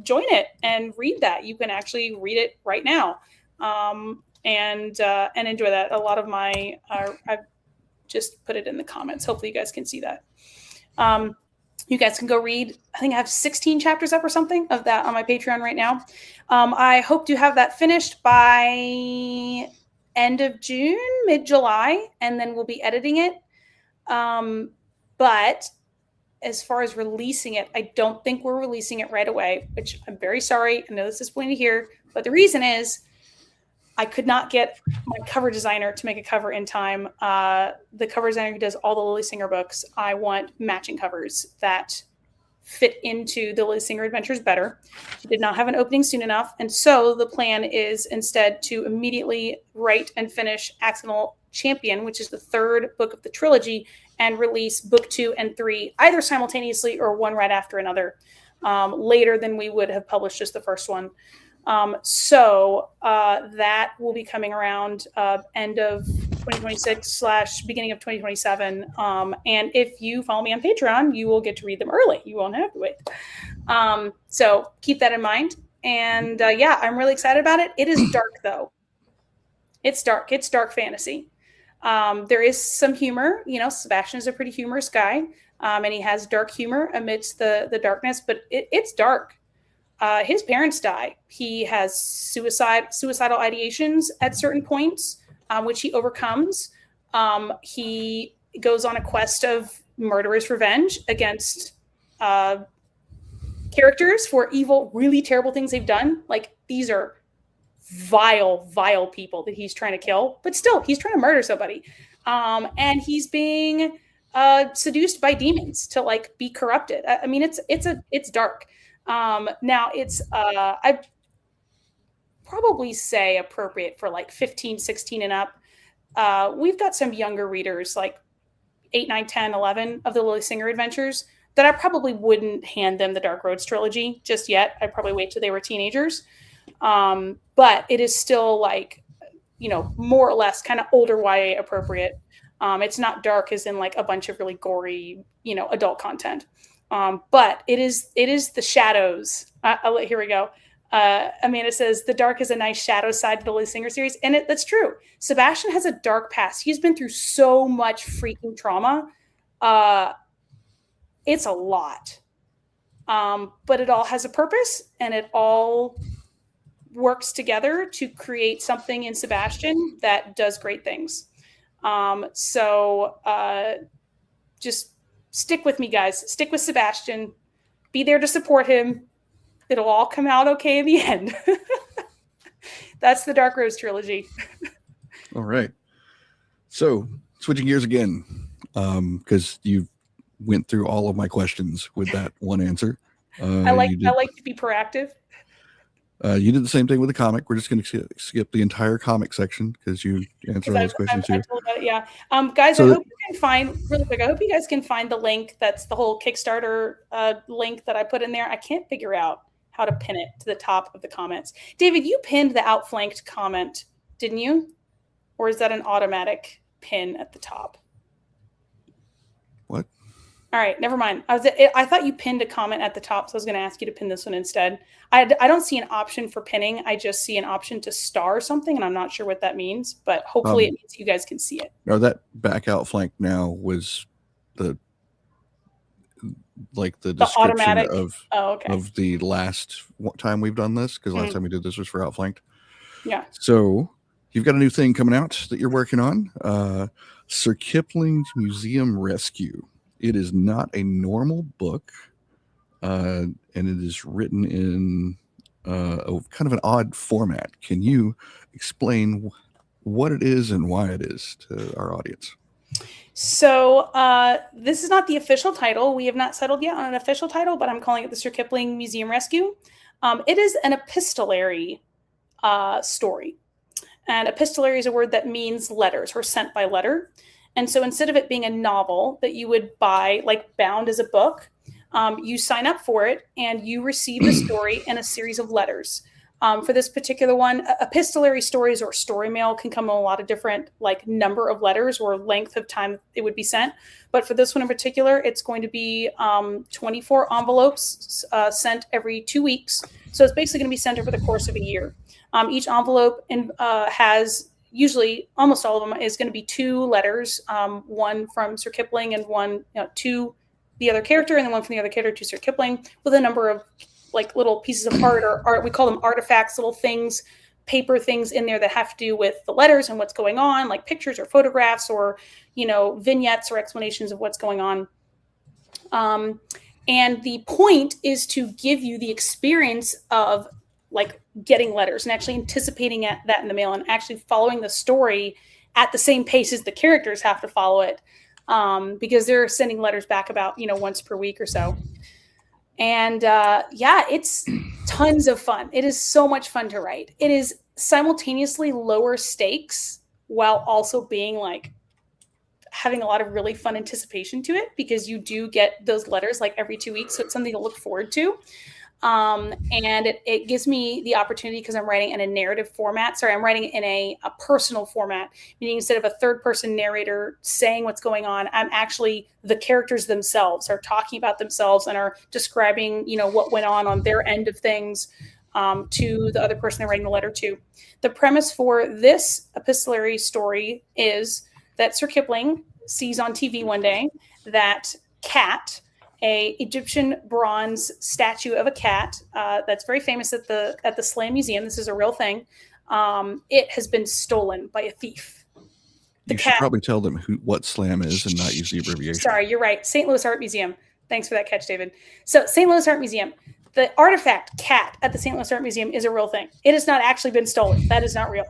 join it and read that. You can actually read it right now and enjoy that. A lot of my, I've just put it in the comments. Hopefully you guys can see that. You guys can go read. I think I have 16 chapters up or something of that on my Patreon right now. I hope to have that finished by end of June, mid-July, and then we'll be editing it. But as far as releasing it, I don't think we're releasing it right away, which I'm very sorry. I know this is disappointing to hear, but the reason is I could not get my cover designer to make a cover in time. The cover designer who does all the Lily Singer books, I want matching covers that fit into the Lily Singer adventures better. She did not have an opening soon enough. And so the plan is instead to immediately write and finish Accidental Champion, which is the third book of the trilogy, and release book 2 and 3 either simultaneously or one right after another, later than we would have published just the first one. So that will be coming around end of 2026 / beginning of 2027. And if you follow me on Patreon, you will get to read them early. You won't have to wait. So keep that in mind. And yeah, I'm really excited about it. It is dark, though. It's dark. It's dark fantasy. There is some humor. You know, Sebastian is a pretty humorous guy, and he has dark humor amidst the darkness, but it's dark. His parents die. He has suicidal ideations at certain points, which he overcomes. He goes on a quest of murderous revenge against characters for evil, really terrible things they've done. Like, these are vile, vile people that he's trying to kill, but still, he's trying to murder somebody. And he's being seduced by demons to like be corrupted. I mean, it's dark. Now it's, I'd probably say appropriate for like 15, 16 and up. We've got some younger readers, like 8, 9, 10, 11 of the Lily Singer adventures that I probably wouldn't hand them the Dark Roads trilogy just yet. I'd probably wait till they were teenagers. But it is still like, you know, more or less kind of older YA appropriate. It's not dark as in like a bunch of really gory, you know, adult content. But it is the shadows. Here we go. Amanda says, the dark is a nice shadow side to the Lily Singer series. And that's true. Sebastian has a dark past. He's been through so much freaking trauma. It's a lot. But it all has a purpose, and it all works together to create something in Sebastian that does great things. So just stick with me, guys. Stick with Sebastian. Be there to support him. It'll all come out okay in the end. That's the Dark Roads trilogy. All right. So switching gears again, because you went through all of my questions with that one answer. I like to be proactive. You did the same thing with the comic. We're just going to skip the entire comic section because you answered all those questions here. Yeah. Guys, so I hope you can find, really quick, I hope you guys can find the link. That's the whole Kickstarter link that I put in there. I can't figure out how to pin it to the top of the comments. David, you pinned the outflanked comment, didn't you? Or is that an automatic pin at the top? What? All right, never mind. I thought you pinned a comment at the top, so I was going to ask you to pin this one instead. I don't see an option for pinning. I just see an option to star something, and I'm not sure what that means, but hopefully it means you guys can see it. No, that back outflank now was the description of the last time we've done this, because last time we did this was for outflanked. Yeah. So you've got a new thing coming out that you're working on, Sir Kipling's Museum Rescue. It is not a normal book, and it is written in a kind of an odd format. Can you explain what it is and why it is to our audience? So this is not the official title. We have not settled yet on an official title, but I'm calling it the Sir Kipling Museum Rescue. It is an epistolary story. And epistolary is a word that means letters or sent by letter. And so instead of it being a novel that you would buy, like bound as a book, you sign up for it and you receive the story in a series of letters. For this particular one, epistolary stories or story mail can come in a lot of different like number of letters or length of time it would be sent. But for this one in particular, it's going to be 24 envelopes sent every 2 weeks. So it's basically going to be sent over the course of a year. Each envelope has usually almost all of them is going to be 2 letters, one from Sir Kipling and one to the other character, and then one from the other character to Sir Kipling, with a number of like little pieces of art or art. We call them artifacts, little things, paper things in there that have to do with the letters and what's going on, like pictures or photographs or, vignettes or explanations of what's going on. And the point is to give you the experience of like getting letters and actually anticipating that in the mail and actually following the story at the same pace as the characters have to follow it, because they're sending letters back about, once per week or so. And it's tons of fun. It is so much fun to write. It is simultaneously lower stakes while also being like having a lot of really fun anticipation to it, because you do get those letters like every 2 weeks. So it's something to look forward to. And it gives me the opportunity, because I'm writing in a narrative format. Sorry, I'm writing in a personal format, meaning instead of a third person narrator saying what's going on, I'm actually the characters themselves are talking about themselves and are describing, what went on their end of things to the other person they're writing the letter to. The premise for this epistolary story is that Sir Kipling sees on TV one day that cat, a Egyptian bronze statue of a cat that's very famous at the Slam Museum. This is a real thing. It has been stolen by a thief. You should probably tell them what Slam is and not use the abbreviation. Sorry, you're right. St. Louis Art Museum. Thanks for that catch, David. So St. Louis Art Museum. The artifact cat at the St. Louis Art Museum is a real thing. It has not actually been stolen. That is not real.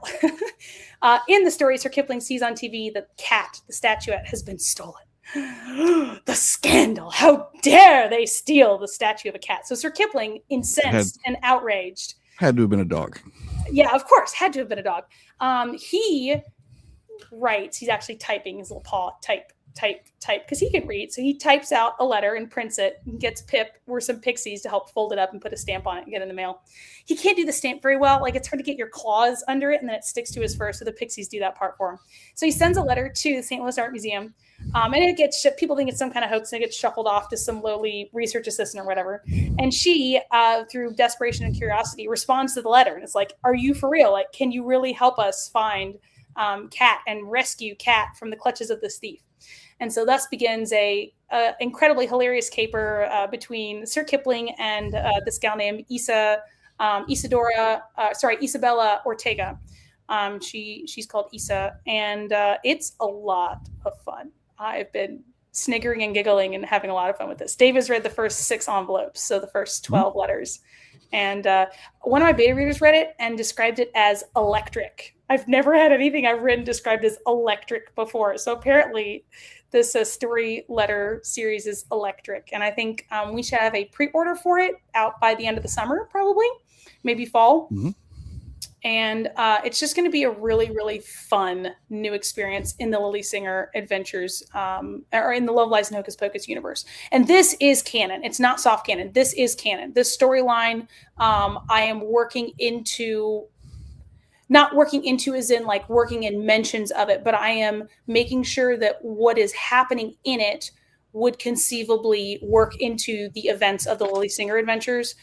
In the story, Sir Kipling sees on TV that cat, the statuette, has been stolen. The scandal! How dare they steal the statue of a cat? So Sir Kipling, incensed and outraged, had to have been a dog. Yeah, of course, had to have been a dog. He writes. He's actually typing his little paw. Type, because he can read. So he types out a letter and prints it and gets Pip or some pixies to help fold it up and put a stamp on it and get it in the mail. He can't do the stamp very well. Like, it's hard to get your claws under it and then it sticks to his fur. So the pixies do that part for him. So he sends a letter to the St. Louis Art Museum. And it gets, people think it's some kind of hoax, and it gets shuffled off to some lowly research assistant or whatever. And she, through desperation and curiosity, responds to the letter. And it's like, are you for real? Like, can you really help us find Cat and rescue Cat from the clutches of this thief? And so thus begins a incredibly hilarious caper between Sir Kipling and this gal named Isabella Ortega. She's called Isa, and it's a lot of fun. I've been sniggering and giggling and having a lot of fun with this. Dave has read the first 6 envelopes, so the first 12 letters. And one of my beta readers read it and described it as electric. I've never had anything I've written described as electric before. So apparently this story letter series is electric. And I think we should have a pre-order for it out by the end of the summer, probably, maybe fall. Mm-hmm. And it's just going to be a really, really fun new experience in the Lily Singer Adventures, or in the Love, Lies, and Hocus Pocus universe. And this is canon. It's not soft canon. This is canon. This storyline I am working into, not working into as in like working in mentions of it, but I am making sure that what is happening in it would conceivably work into the events of the Lily Singer Adventures.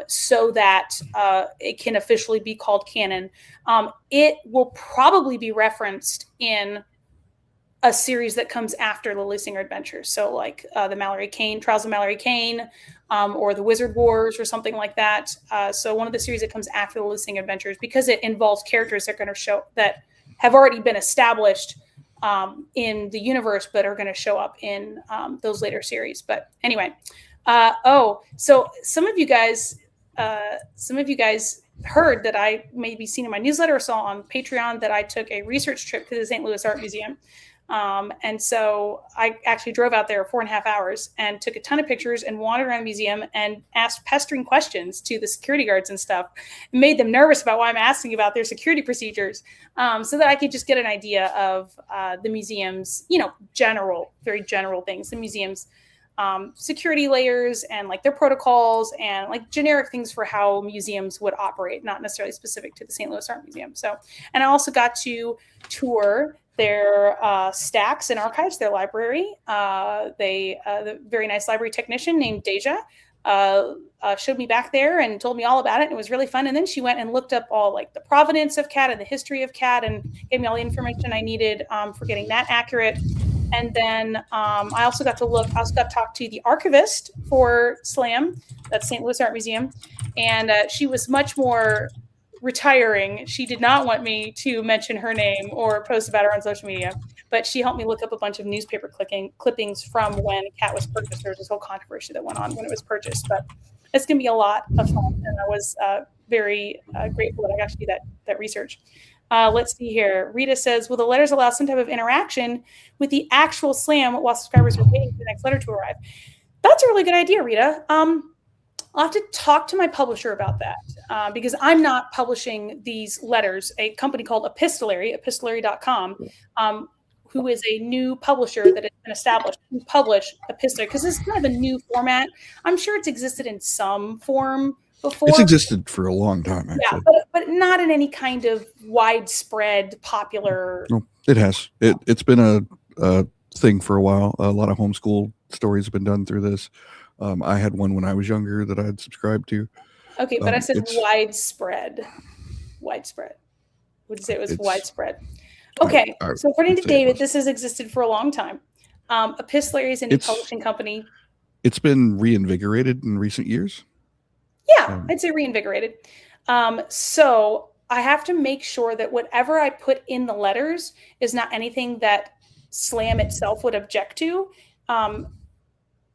So that it can officially be called canon. It will probably be referenced in a series that comes after Lily Singer Adventures. So like the Mallory Kane, Trials of Mallory Kane, or the Wizard Wars or something like that. So one of the series that comes after the Lily Singer Adventures, because it involves characters that are going to show that have already been established in the universe, but are going to show up in those later series. But anyway, so some of you guys some of you guys heard that I may be seen in my newsletter or saw on Patreon that I took a research trip to the St. Louis Art Museum. And so I actually drove out there 4.5 hours and took a ton of pictures and wandered around the museum and asked pestering questions to the security guards and stuff, and made them nervous about why I'm asking about their security procedures, so that I could just get an idea of the museum's, very general things, the museum's security layers and like their protocols and like generic things for how museums would operate, not necessarily specific to the St. Louis Art Museum. So, and I also got to tour their stacks and archives, their library. The very nice library technician named Deja showed me back there and told me all about it. And it was really fun. And then she went and looked up all like the provenance of CAT and the history of CAT and gave me all the information I needed for getting that accurate. And then I also got to talk to the archivist for SLAM, that's St. Louis Art Museum. And she was much more retiring. She did not want me to mention her name or post about her on social media, but she helped me look up a bunch of newspaper clippings from when CAT was purchased. There was this whole controversy that went on when it was purchased, but it's going to be a lot of fun. And I was very grateful that I got to do that research. Let's see here. Rita says, will the letters allow some type of interaction with the actual SLAM while subscribers are waiting for the next letter to arrive? That's a really good idea, Rita. I'll have to talk to my publisher about that because I'm not publishing these letters. A company called epistolary.com, who is a new publisher that has been established to publish epistolary, because it's kind of a new format. I'm sure it's existed in some form before. It's existed for a long time, actually. Yeah, but not in any kind of widespread popular. No, it has. It's been a thing for a while. A lot of homeschool stories have been done through this. I had one when I was younger that I had subscribed to. Okay, but I said widespread. Widespread. Would you say it was widespread? Okay, so according to David, this has existed for a long time. Epistolary is a new publishing company. It's been reinvigorated in recent years. Yeah, I'd say reinvigorated. So I have to make sure that whatever I put in the letters is not anything that SLAM itself would object to.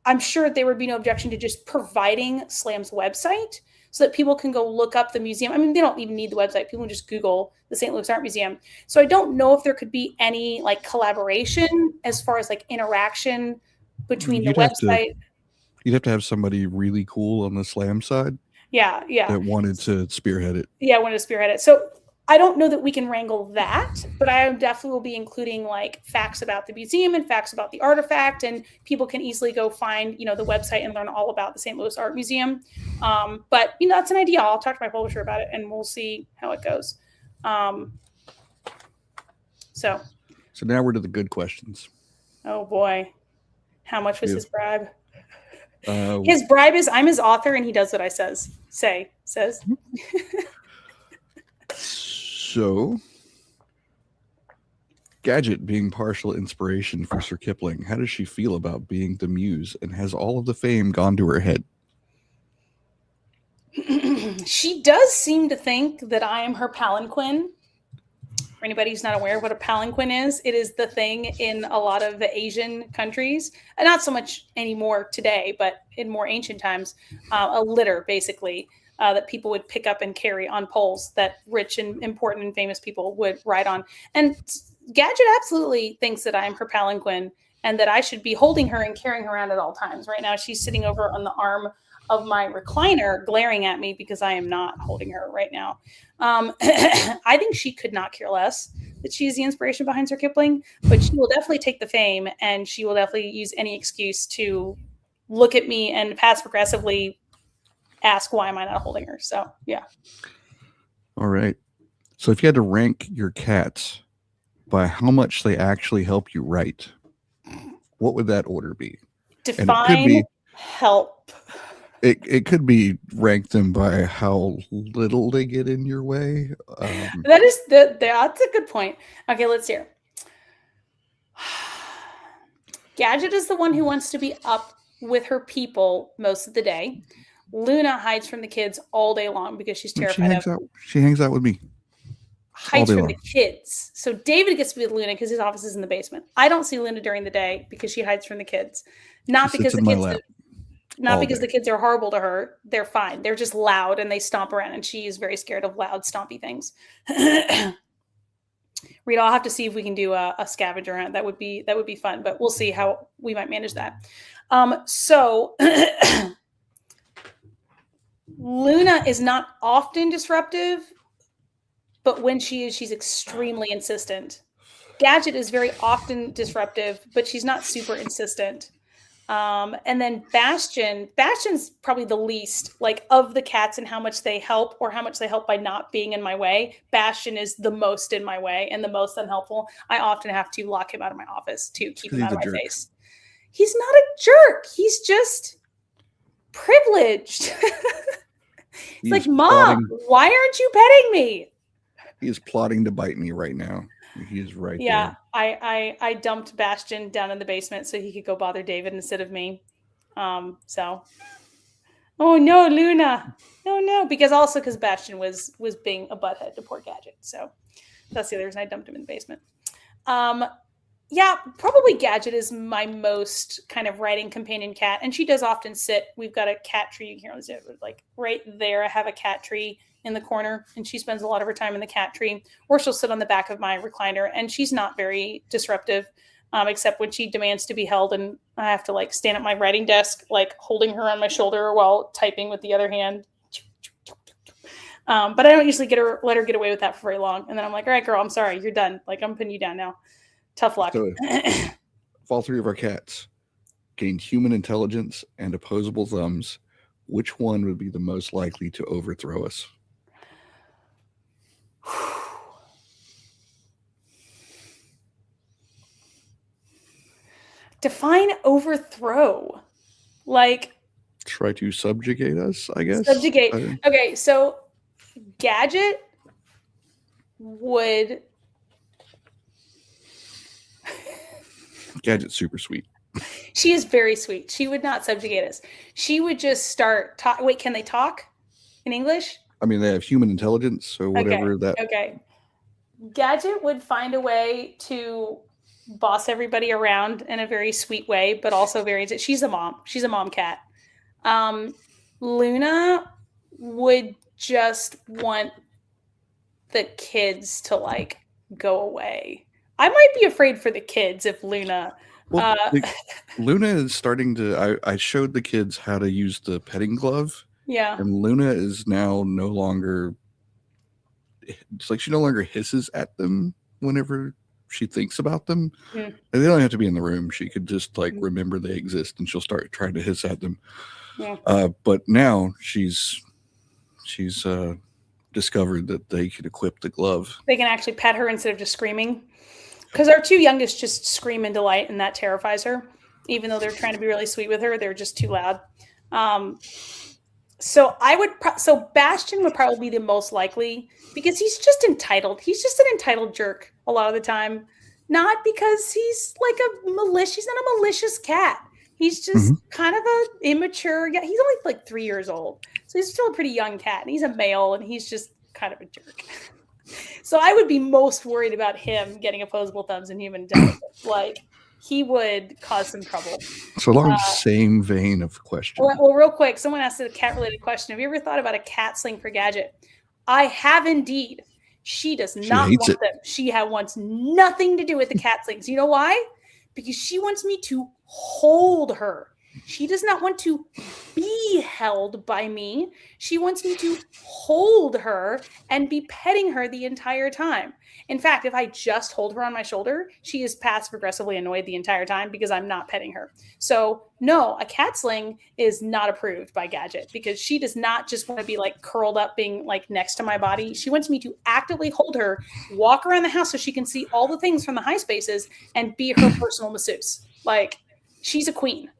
I'm sure there would be no objection to just providing SLAM's website so that people can go look up the museum. I mean, they don't even need the website. People can just Google the St. Louis Art Museum. So I don't know if there could be any like collaboration as far as like interaction between the website. You'd have to have somebody really cool on the SLAM side. Yeah. That wanted to spearhead it. Yeah, wanted to spearhead it. So I don't know that we can wrangle that, but I definitely will be including like facts about the museum and facts about the artifact, and people can easily go find, the website and learn all about the St. Louis Art Museum. But that's an idea. I'll talk to my publisher about it and we'll see how it goes. So now we're to the good questions. Oh boy. How much was his bribe? His bribe is I'm his author and he does what I says. So, Gadget being partial inspiration for Sir Kipling, how does she feel about being the muse, and has all of the fame gone to her head? She does seem to think that I am her palanquin. For anybody who's not aware of what a palanquin is, it is the thing in a lot of the Asian countries, and not so much anymore today, but in more ancient times, a litter, basically. That people would pick up and carry on poles that rich and important and famous people would ride on. And Gadget absolutely thinks that I am her palanquin and that I should be holding her and carrying her around at all times. Right now, she's sitting over on the arm of my recliner, glaring at me because I am not holding her right now. I think she could not care less that she is the inspiration behind Sir Kipling, but she will definitely take the fame, and she will definitely use any excuse to look at me and passive aggressively ask why am I not holding her. So yeah. All right. So if you had to rank your cats by how much they actually help you write, what would that order be? Define help. It could be rank them by how little they get in your way. That's a good point. Okay, let's hear. Gadget is the one who wants to be up with her people most of the day. Luna hides from the kids all day long because she's terrified She hangs out with me. Hides from the kids. So David gets to be with Luna because his office is in the basement. I don't see Luna during the day because she hides from the kids. Not because the kids. Not All because day. the kids are horrible to her. They're fine. They're just loud and they stomp around, and she is very scared of loud, stompy things. Rita, I'll have to see if we can do a scavenger hunt. That would be fun, but we'll see how we might manage that. So Luna is not often disruptive, but when she is, she's extremely insistent. Gadget is very often disruptive, but she's not super insistent. And then Bastion's probably the least, like, of the cats and how much they help or how much they help by not being in my way. Bastion is the most in my way and the most unhelpful. I often have to lock him out of my office to keep him out of my face. He's not a jerk. He's just privileged. It's like, Mom, why aren't you petting me? He is plotting to bite me right now. He is right there. Yeah, I dumped Bastion down in the basement so he could go bother David instead of me. So, oh no, Luna, no, because Bastion was being a butthead to poor Gadget. So that's the other reason I dumped him in the basement. Yeah, probably Gadget is my most kind of writing companion cat, and she does often sit. We've got a cat tree. You can hear like right there. I have a cat tree in the corner, and she spends a lot of her time in the cat tree, or she'll sit on the back of my recliner, and she's not very disruptive, except when she demands to be held, and I have to like stand at my writing desk, like holding her on my shoulder while typing with the other hand. But I don't usually let her get away with that for very long, and then I'm like, all right, girl, I'm sorry, you're done. Like, I'm putting you down now. Tough luck. So, if all three of our cats gained human intelligence and opposable thumbs, which one would be the most likely to overthrow us? Define overthrow. Like, try to subjugate us, I guess. Subjugate. Okay, so Gadget would... Gadget's super sweet. She is very sweet. She would not subjugate us. She would just start talk. Wait, can they talk in English? I mean, they have human intelligence, so whatever that. Okay. Gadget would find a way to boss everybody around in a very sweet way, but also very. She's a mom. She's a mom cat. Luna would just want the kids to like go away. I might be afraid for the kids if Luna. Well, Luna is starting to. I showed the kids how to use the petting glove. Yeah. And Luna is now no longer. It's like she no longer hisses at them whenever she thinks about them. And they don't have to be in the room. She could just like remember they exist, and she'll start trying to hiss at them. Yeah. But now she's discovered that they can equip the glove. They can actually pet her instead of just screaming. Because our two youngest just scream in delight, and that terrifies her. Even though they're trying to be really sweet with her, they're just too loud. So Bastion would probably be the most likely because he's just entitled. He's just an entitled jerk a lot of the time. Not because he's like he's not a malicious cat. He's just kind of a immature. Yeah, he's only like 3 years old. So he's still a pretty young cat, and he's a male, and he's just kind of a jerk. So I would be most worried about him getting opposable thumbs and human intelligence. Like, he would cause some trouble. So along the same vein of question. Well, real quick, someone asked a cat-related question. Have you ever thought about a cat sling for Gadget? I have indeed. She does not want them. She wants nothing to do with the cat slings. You know why? Because she wants me to hold her. She does not want to be held by me. She wants me to hold her and be petting her the entire time. In fact, if I just hold her on my shoulder, she is passive-aggressively annoyed the entire time because I'm not petting her. So no, a cat sling is not approved by Gadget because she does not just want to be like curled up being like next to my body. She wants me to actively hold her, walk around the house so she can see all the things from the high spaces and be her personal masseuse. Like, she's a queen.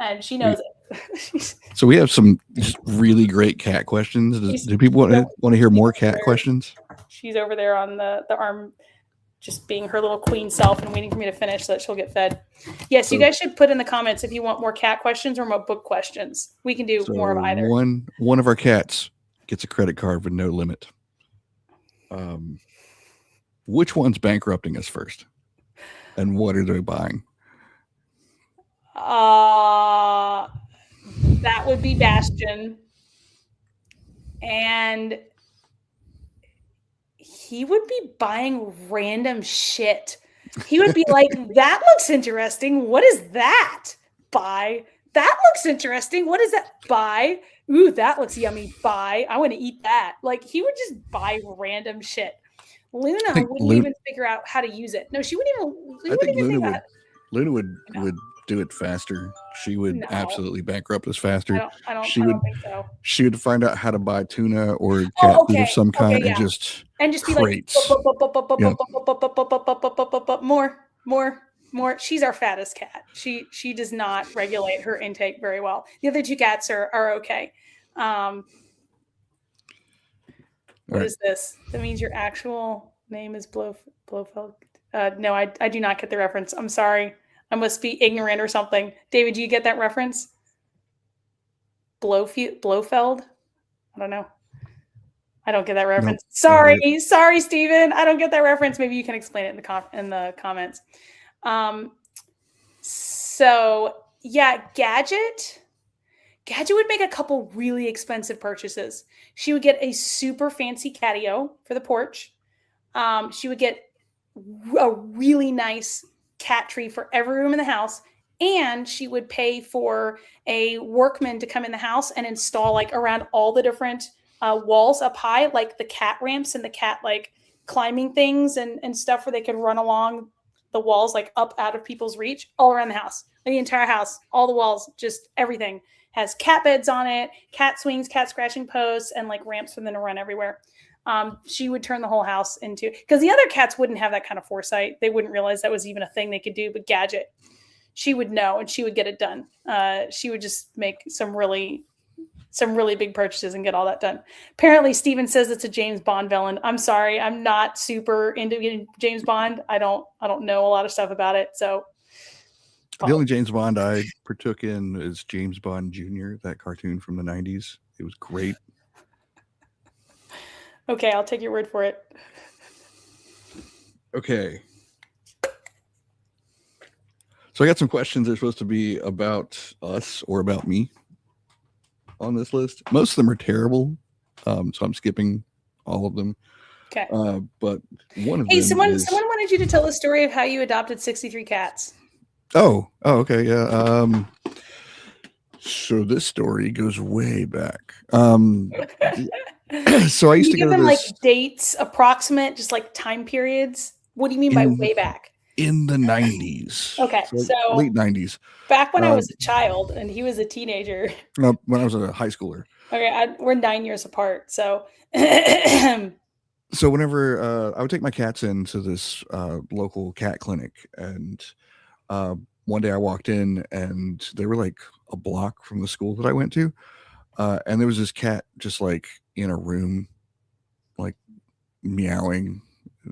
And she knows it. So we have some just really great cat questions. Do people want to hear more cat questions? She's over there on the arm, just being her little queen self and waiting for me to finish so that she'll get fed. Yes, you guys should put in the comments if you want more cat questions or more book questions. We can do more of either. One of our cats gets a credit card with no limit. Which one's bankrupting us first? And what are they buying? That would be Bastion. And he would be buying random shit. He would be like, that looks interesting. What is that? Buy. That looks interesting. What is that? Buy. Ooh, that looks yummy. Buy. I want to eat that. Like, he would just buy random shit. Luna wouldn't even figure out how to use it. No, she wouldn't even. I think Luna would do it faster. She would absolutely bankrupt us faster. I don't think so. She would find out how to buy tuna or cat food of some kind and just be crates. Like more. She's our fattest cat. She does not regulate her intake very well. The other two cats are okay. What is this? That means your actual name is Blofeld. No, I do not get the reference. I'm sorry. I must be ignorant or something. David, do you get that reference? Blofeld? I don't know. I don't get that reference. Nope. Sorry, Steven. I don't get that reference. Maybe you can explain it in the comments. So yeah, Gadget would make a couple really expensive purchases. She would get a super fancy catio for the porch. She would get a really nice cat tree for every room in the house, and she would pay for a workman to come in the house and install like around all the different walls up high, like the cat ramps and the cat like climbing things and stuff where they could run along the walls like up out of people's reach all around the house. The entire house, all the walls, just everything has cat beds on it, cat swings, cat scratching posts, and like ramps for them to run everywhere. She would turn the whole house into, because the other cats wouldn't have that kind of foresight. They wouldn't realize that was even a thing they could do, but Gadget, she would know and she would get it done. She would just make some really big purchases and get all that done. Apparently Steven says it's a James Bond villain. I'm sorry. I'm not super into James Bond. I don't know a lot of stuff about it. So the only James Bond I partook in is James Bond Jr., that cartoon from the 90s. It was great. Okay, I'll take your word for it. Okay. So I got some questions that are supposed to be about us or about me on this list. Most of them are terrible, so I'm skipping all of them. Okay. But one of them someone wanted you to tell the story of how you adopted 63 cats. Oh, okay, yeah. So this story goes way back. So I used to give them like dates, approximate, just like time periods. What do you mean by way back? In the 90s. Okay, so late 90s. Back when I was a child and he was a teenager. No, when I was a high schooler. Okay, we're 9 years apart. So so whenever I would take my cats into this local cat clinic, and one day I walked in and they were like a block from the school that I went to, and there was this cat just like in a room, like meowing.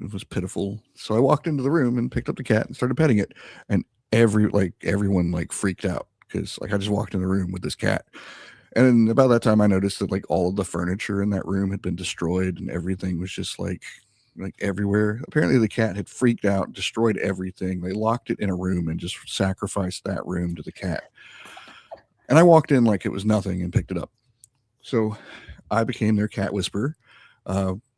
It was pitiful. So I walked into the room and picked up the cat and started petting it, and everyone like freaked out because like I just walked in the room with this cat. And about that time I noticed that like all of the furniture in that room had been destroyed and everything was just like everywhere. Apparently the cat had freaked out, destroyed everything. They locked it in a room and just sacrificed that room to the cat. And I walked in like it was nothing and picked it up. So I became their cat whisperer.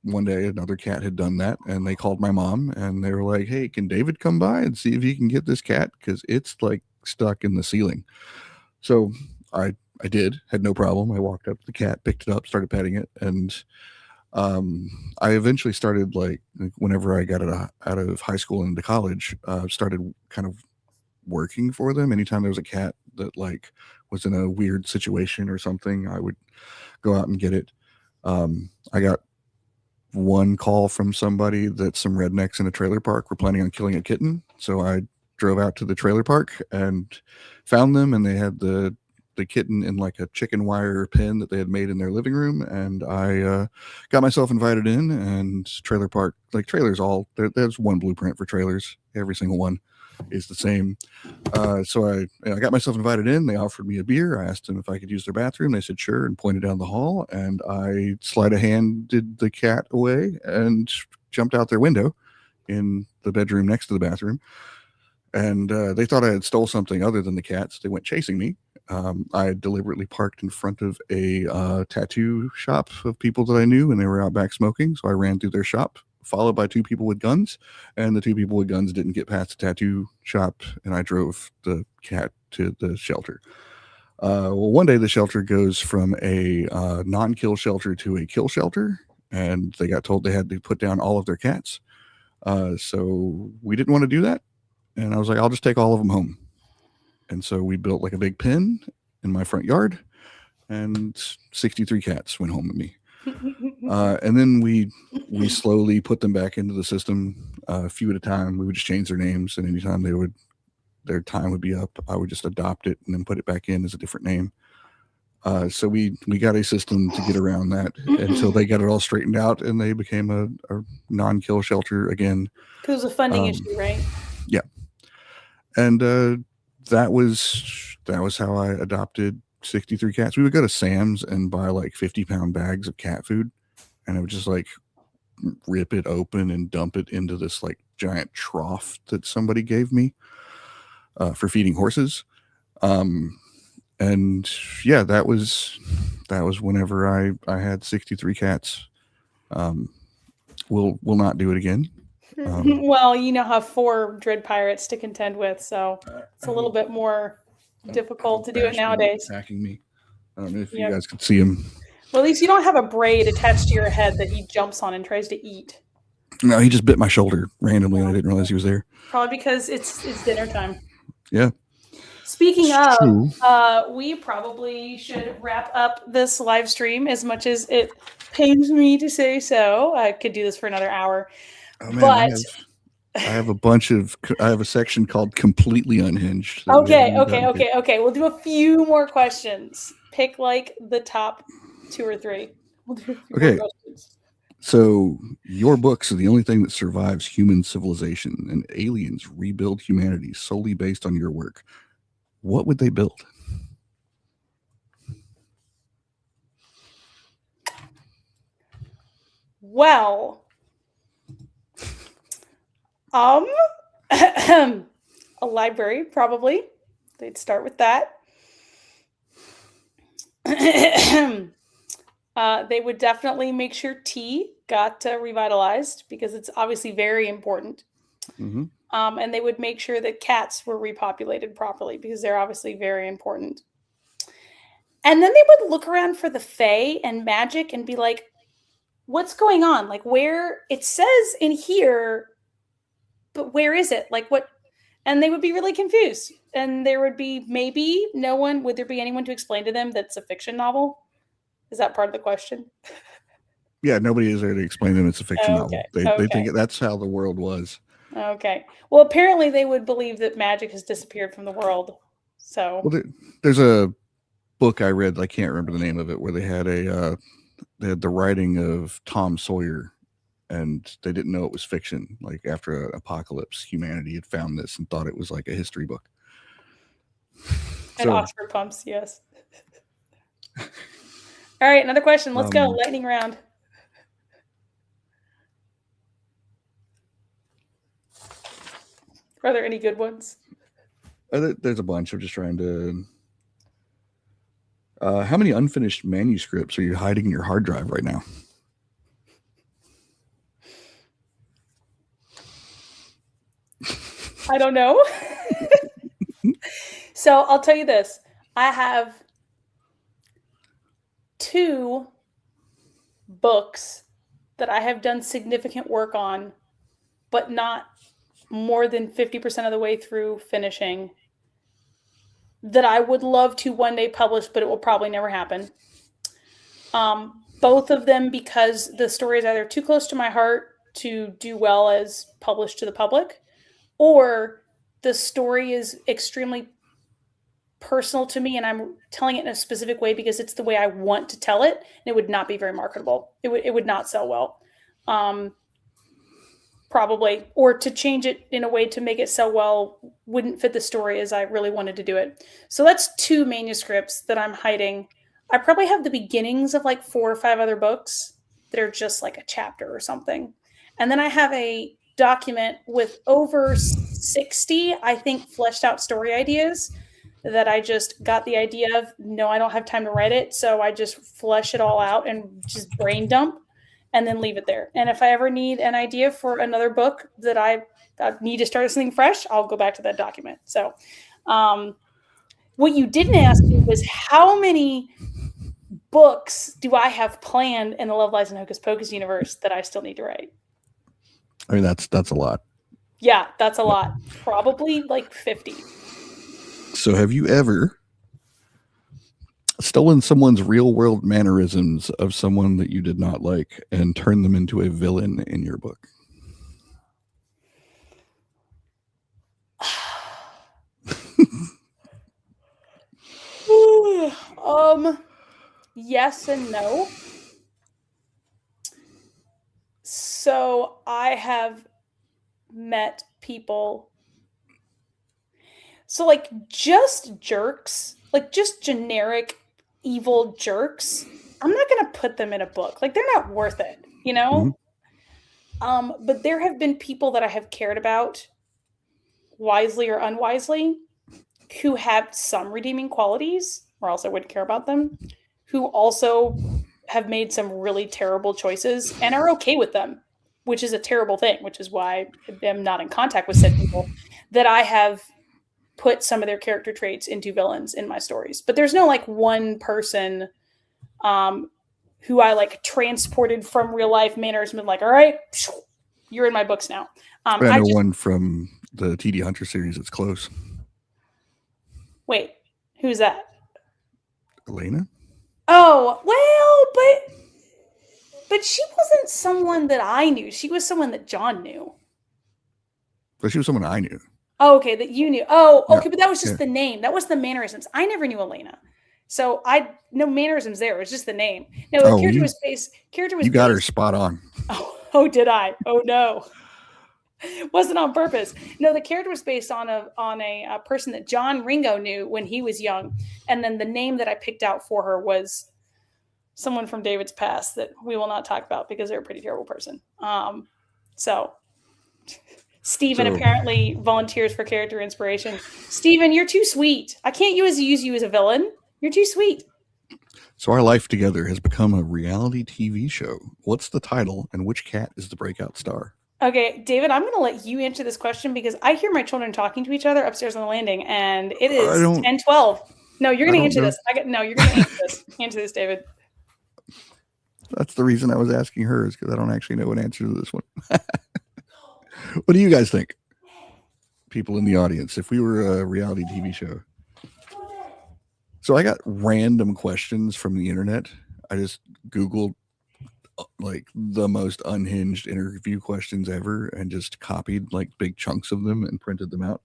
One day another cat had done that, and they called my mom and they were like, hey, can David come by and see if he can get this cat, because it's like stuck in the ceiling. So I did, had no problem. I walked up to the cat, picked it up, started petting it, and I eventually started like whenever I got out of high school and into college, started kind of working for them. Anytime there was a cat that like was in a weird situation or something, I would go out and get it. I got one call from somebody that some rednecks in a trailer park were planning on killing a kitten. So I drove out to the trailer park and found them, and they had the kitten in like a chicken wire pen that they had made in their living room. And I got myself invited in, and trailer park, like trailers, there's one blueprint for trailers. Every single one is the same. So I got myself invited in. They offered me a beer. I asked them if I could use their bathroom. They said sure, and pointed down the hall, and I sleight of handed the cat away and jumped out their window in the bedroom next to the bathroom. and they thought I had stole something other than the cats. They went chasing me. I had deliberately parked in front of a tattoo shop of people that I knew, and they were out back smoking. So I ran through their shop, followed by 2 people with guns, and the 2 people with guns didn't get past the tattoo shop, and I drove the cat to the shelter. Well, one day the shelter goes from a non-kill shelter to a kill shelter, and they got told they had to put down all of their cats. So we didn't want to do that, and I was like, I'll just take all of them home. And so we built like a big pen in my front yard, and 63 cats went home with me. And then we slowly put them back into the system, a few at a time. We would just change their names, and anytime their time would be up, I would just adopt it and then put it back in as a different name. So we got a system to get around that until they got it all straightened out, and they became a non-kill shelter again. Because it was a funding issue, right? Yeah. And that was how I adopted 63 cats. We would go to Sam's and buy like 50-pound bags of cat food, and I would just like rip it open and dump it into this like giant trough that somebody gave me for feeding horses. And yeah, that was whenever I had 63 cats. We'll not do it again. Well, you now have 4 dread pirates to contend with, so it's a little bit more difficult to do it nowadays. Attacking me. I don't know if you guys could see him. Well, at least you don't have a braid attached to your head that he jumps on and tries to eat. No, he just bit my shoulder randomly, and I didn't realize he was there. Probably because it's dinner time. Yeah. Speaking of, we probably should wrap up this live stream, as much as it pains me to say so. I could do this for another hour. Oh, man, I have a section called Completely Unhinged. Okay. We'll do a few more questions. Pick like the top 2 or 3. We'll do a few more questions. So your books are the only thing that survives human civilization, and aliens rebuild humanity solely based on your work. What would they build? Well, a library, probably. They'd start with that. They would definitely make sure tea got revitalized, because it's obviously very important. Mm-hmm. And they would make sure that cats were repopulated properly, because they're obviously very important. And then they would look around for the fae and magic and be like, what's going on? Like, where it says in here, but where is it? Like, what? And they would be really confused. And there would be would there be anyone to explain to them that's a fiction novel? Is that part of the question? Yeah, nobody is there to explain to them it's a fiction novel. They think that's how the world was. Okay. Well, apparently they would believe that magic has disappeared from the world. So there's a book I read, I can't remember the name of it, where they had the writing of Tom Sawyer, and they didn't know it was fiction. Like, after an apocalypse, humanity had found this and thought it was like a history book. And Oxford pumps, yes. All right, another question. Let's go. Lightning round. Are there any good ones? There's a bunch. I'm just trying to... how many unfinished manuscripts are you hiding in your hard drive right now? I don't know. So I'll tell you this. I have 2 books that I have done significant work on, but not more than 50% of the way through finishing, that I would love to one day publish, but it will probably never happen. Both of them because the story is either too close to my heart to do well as published to the public, or the story is extremely personal to me and I'm telling it in a specific way because it's the way I want to tell it, and it would not be very marketable. It would not sell well. Probably, or to change it in a way to make it sell well wouldn't fit the story as I really wanted to do it. So that's 2 manuscripts that I'm hiding. I probably have the beginnings of like 4 or 5 other books that are just like a chapter or something. And then I have a document with over 60, I think, fleshed out story ideas that I just got the idea of. No, I don't have time to write it, so I just flesh it all out and just brain dump and then leave it there. And if I ever need an idea for another book that I need to start something fresh, I'll go back to that document. So what you didn't ask me was how many books do I have planned in the Love, Lies, and Hocus Pocus universe that I still need to write? I mean, that's a lot. Yeah, that's a lot. Probably like 50. So have you ever stolen someone's real world mannerisms of someone that you did not like and turned them into a villain in your book? Yes and no. So I have met people. So like just jerks, like just generic evil jerks. I'm not going to put them in a book. Like they're not worth it, you know? But there have been people that I have cared about, wisely or unwisely, who have some redeeming qualities, or else I wouldn't care about them, who also have made some really terrible choices and are okay with them, which is a terrible thing, which is why I'm not in contact with said people, that I have put some of their character traits into villains in my stories. But there's no like one person who I like transported from real life manners and been like, all right, you're in my books now. I know one from the TD Hunter series that's close. Wait, who's that? Elena? Oh, well, but she wasn't someone that I knew. She was someone that John knew. But she was someone I knew. Oh, okay, that you knew. Oh, okay, but that was just the name. That was the mannerisms. I never knew Elena. So I no mannerisms there. It was just the name. No, the character was based. You got her spot on. Oh, did I? Oh no. Wasn't on purpose. No, the character was based on a person that John Ringo knew when he was young, and then the name that I picked out for her was someone from David's past that we will not talk about because they're a pretty terrible person. So Stephen apparently volunteers for character inspiration. Stephen, you're too sweet. I can't use you as a villain. You're too sweet. So our life together has become a reality TV show. What's the title, and which cat is the breakout star? Okay, David, I'm going to let you answer this question because I hear my children talking to each other upstairs on the landing, and it is 10:12. No, you're going to answer this. No, you're going to answer this. Answer this, David. That's the reason I was asking her, is because I don't actually know an answer to this one. What do you guys think, people in the audience, if we were a reality TV show? So I got random questions from the internet. I just Googled like the most unhinged interview questions ever and just copied like big chunks of them and printed them out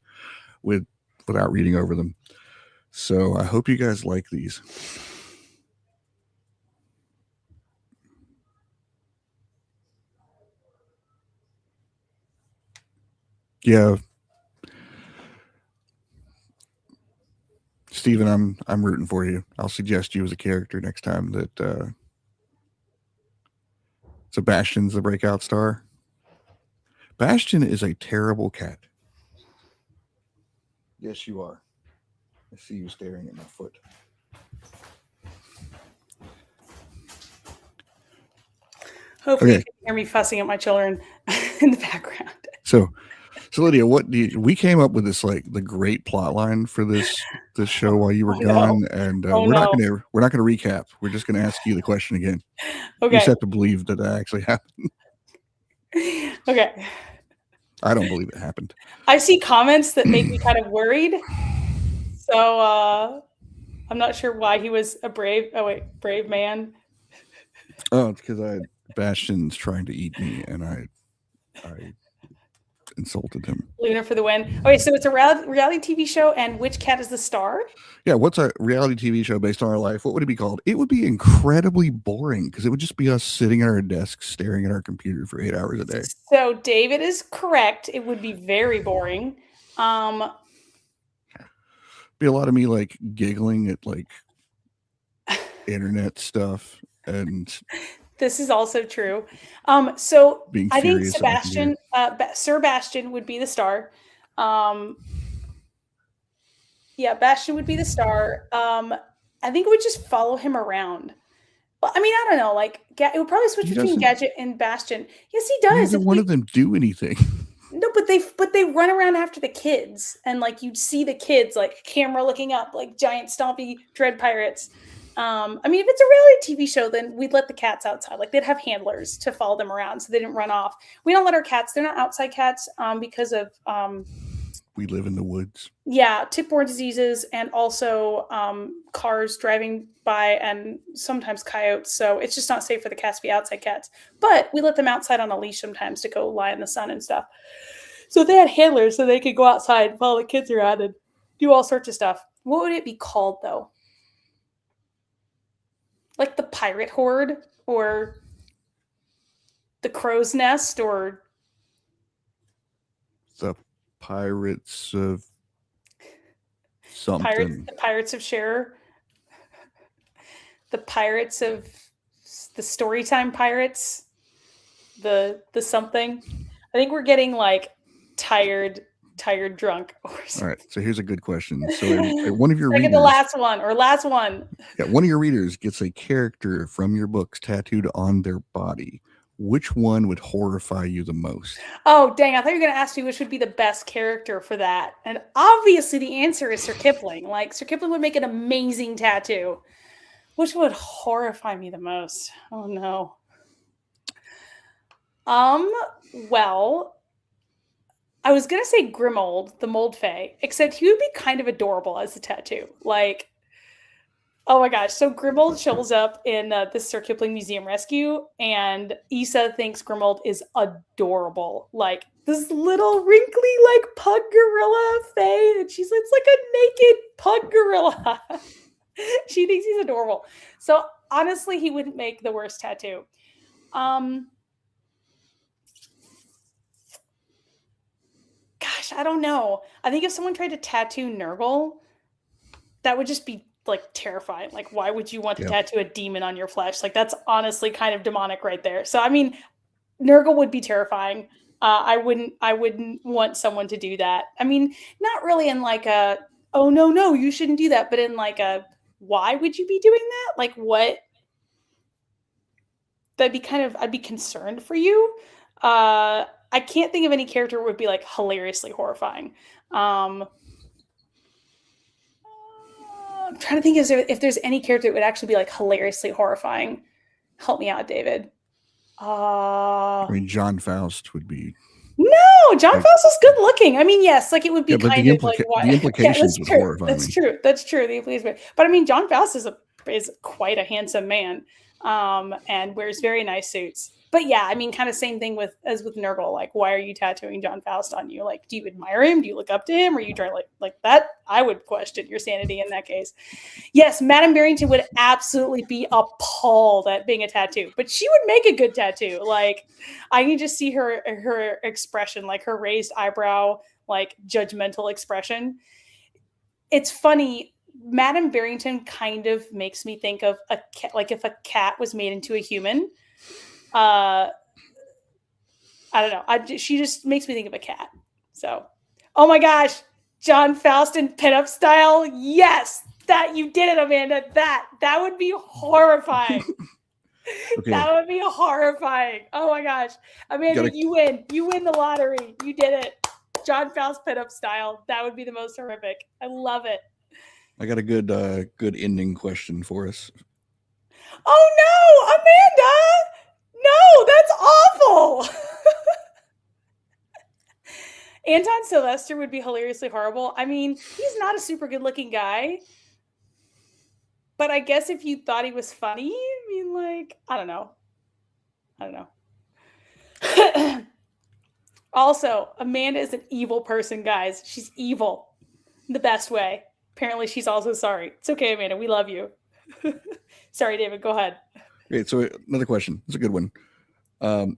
without reading over them. So I hope you guys like these. Yeah. Stephen, I'm rooting for you. I'll suggest you as a character next time that Sebastian's the breakout star. Bastion is a terrible cat. Yes, you are. I see you staring at my foot. Hopefully you can hear me fussing at my children in the background. So Lydia, we came up with this like the great plot line for this show while you were gone, and we're not gonna recap. We're just gonna ask you the question again. Okay. You just have to believe that actually happened. Okay. I don't believe it happened. I see comments that make me kind of worried. So I'm not sure why he was a brave man. Oh, it's because Bastion's trying to eat me, and I insulted him. Luna for the win. Okay, so it's a reality TV show, and which cat is the star? Yeah, what's a reality TV show based on our life? What would it be called? It would be incredibly boring because it would just be us sitting at our desks staring at our computer for 8 hours a day. So David is correct. It would be very boring. Be a lot of me like giggling at like internet stuff, and this is also true. So being I think Sebastian, Sir Bastion would be the star. Um, yeah, Bastion would be the star. I think it would just follow him around. Well, I mean, I don't know. Like, it would probably switch He between doesn't. Gadget and Bastion. Yes, he does. Neither one of them do anything. No, but they run around after the kids, and like you'd see the kids like camera looking up, like giant stompy dread pirates. I mean, if it's a reality TV show, then we'd let the cats outside. Like they'd have handlers to follow them around so they didn't run off. We don't let our cats; they're not outside cats because of We live in the woods. yeah, tick-borne diseases and also cars driving by and sometimes coyotes. So it's just not safe for the cats to be outside cats. But we let them outside on a leash sometimes to go lie in the sun and stuff. So they had handlers so they could go outside and follow the kids around and do all sorts of stuff. What would it be called though? Like the pirate horde or the crow's nest or The pirates of something. the pirates of Sherrer, the pirates of the Storytime pirates, the something. I think we're getting like tired drunk or something. All right, so here's a good question. So one of your Second readers, to last one. yeah, one of your readers gets a character from your books tattooed on their body. Which one would horrify you the most? Oh, dang. I thought you were going to ask me which would be the best character for that. And obviously the answer is Sir Kipling. Like, Sir Kipling would make an amazing tattoo. Which would horrify me the most? Oh, no. Well, I was going to say Grimold, the Mold Fae, except he would be kind of adorable as a tattoo. Like, oh my gosh. So Grimold shows up in this Sir Kipling Museum Rescue, and Issa thinks Grimold is adorable. Like this little wrinkly, like pug gorilla Fae. And she's it's like a naked pug gorilla. She thinks he's adorable. So honestly, he wouldn't make the worst tattoo. Gosh, I don't know. I think if someone tried to tattoo Nurgle, that would just be like terrifying. Like, why would you want to tattoo a demon on your flesh? Like, that's honestly kind of demonic right there. So, I mean, Nurgle would be terrifying. I wouldn't want someone to do that. I mean, not really in like a, oh no, you shouldn't do that, but in like a, why would you be doing that? Like, what? That'd be kind of, I'd be concerned for you. I can't think of any character that would be like hilariously horrifying. I'm trying to think if there's any character that would actually be like hilariously horrifying. Help me out, David. I mean, John Faust would be. No, John Faust is good looking. I mean, yes, like it would be kind of like what the implications would horrify me. That's true. The implications, but I mean, John Faust is quite a handsome man, and wears very nice suits. But yeah, I mean, kind of same thing as with Nurgle. Like, why are you tattooing John Faust on you? Like, do you admire him? Do you look up to him? Or are you trying like that? I would question your sanity in that case. Yes, Madame Barrington would absolutely be appalled at being a tattoo, but she would make a good tattoo. Like, I can just see her expression, like her raised eyebrow, like judgmental expression. It's funny. Madame Barrington kind of makes me think of a cat, like if a cat was made into a human. I don't know. She just makes me think of a cat. So, oh my gosh, John Faust in pinup style. Yes, that you did it, Amanda. That would be horrifying. Okay. That would be horrifying. Oh my gosh, Amanda, you win. You win the lottery. You did it. John Faust pinup style. That would be the most horrific. I love it. I got a good ending question for us. Oh no, Amanda! No, that's awful. Anton Sylvester would be hilariously horrible. I mean, he's not a super good looking guy. But I guess if you thought he was funny, I mean, like, I don't know. Also, Amanda is an evil person, guys. She's evil in the best way. Apparently, she's also sorry. It's okay, Amanda. We love you. Sorry, David. Go ahead. Great. So another question. It's a good one.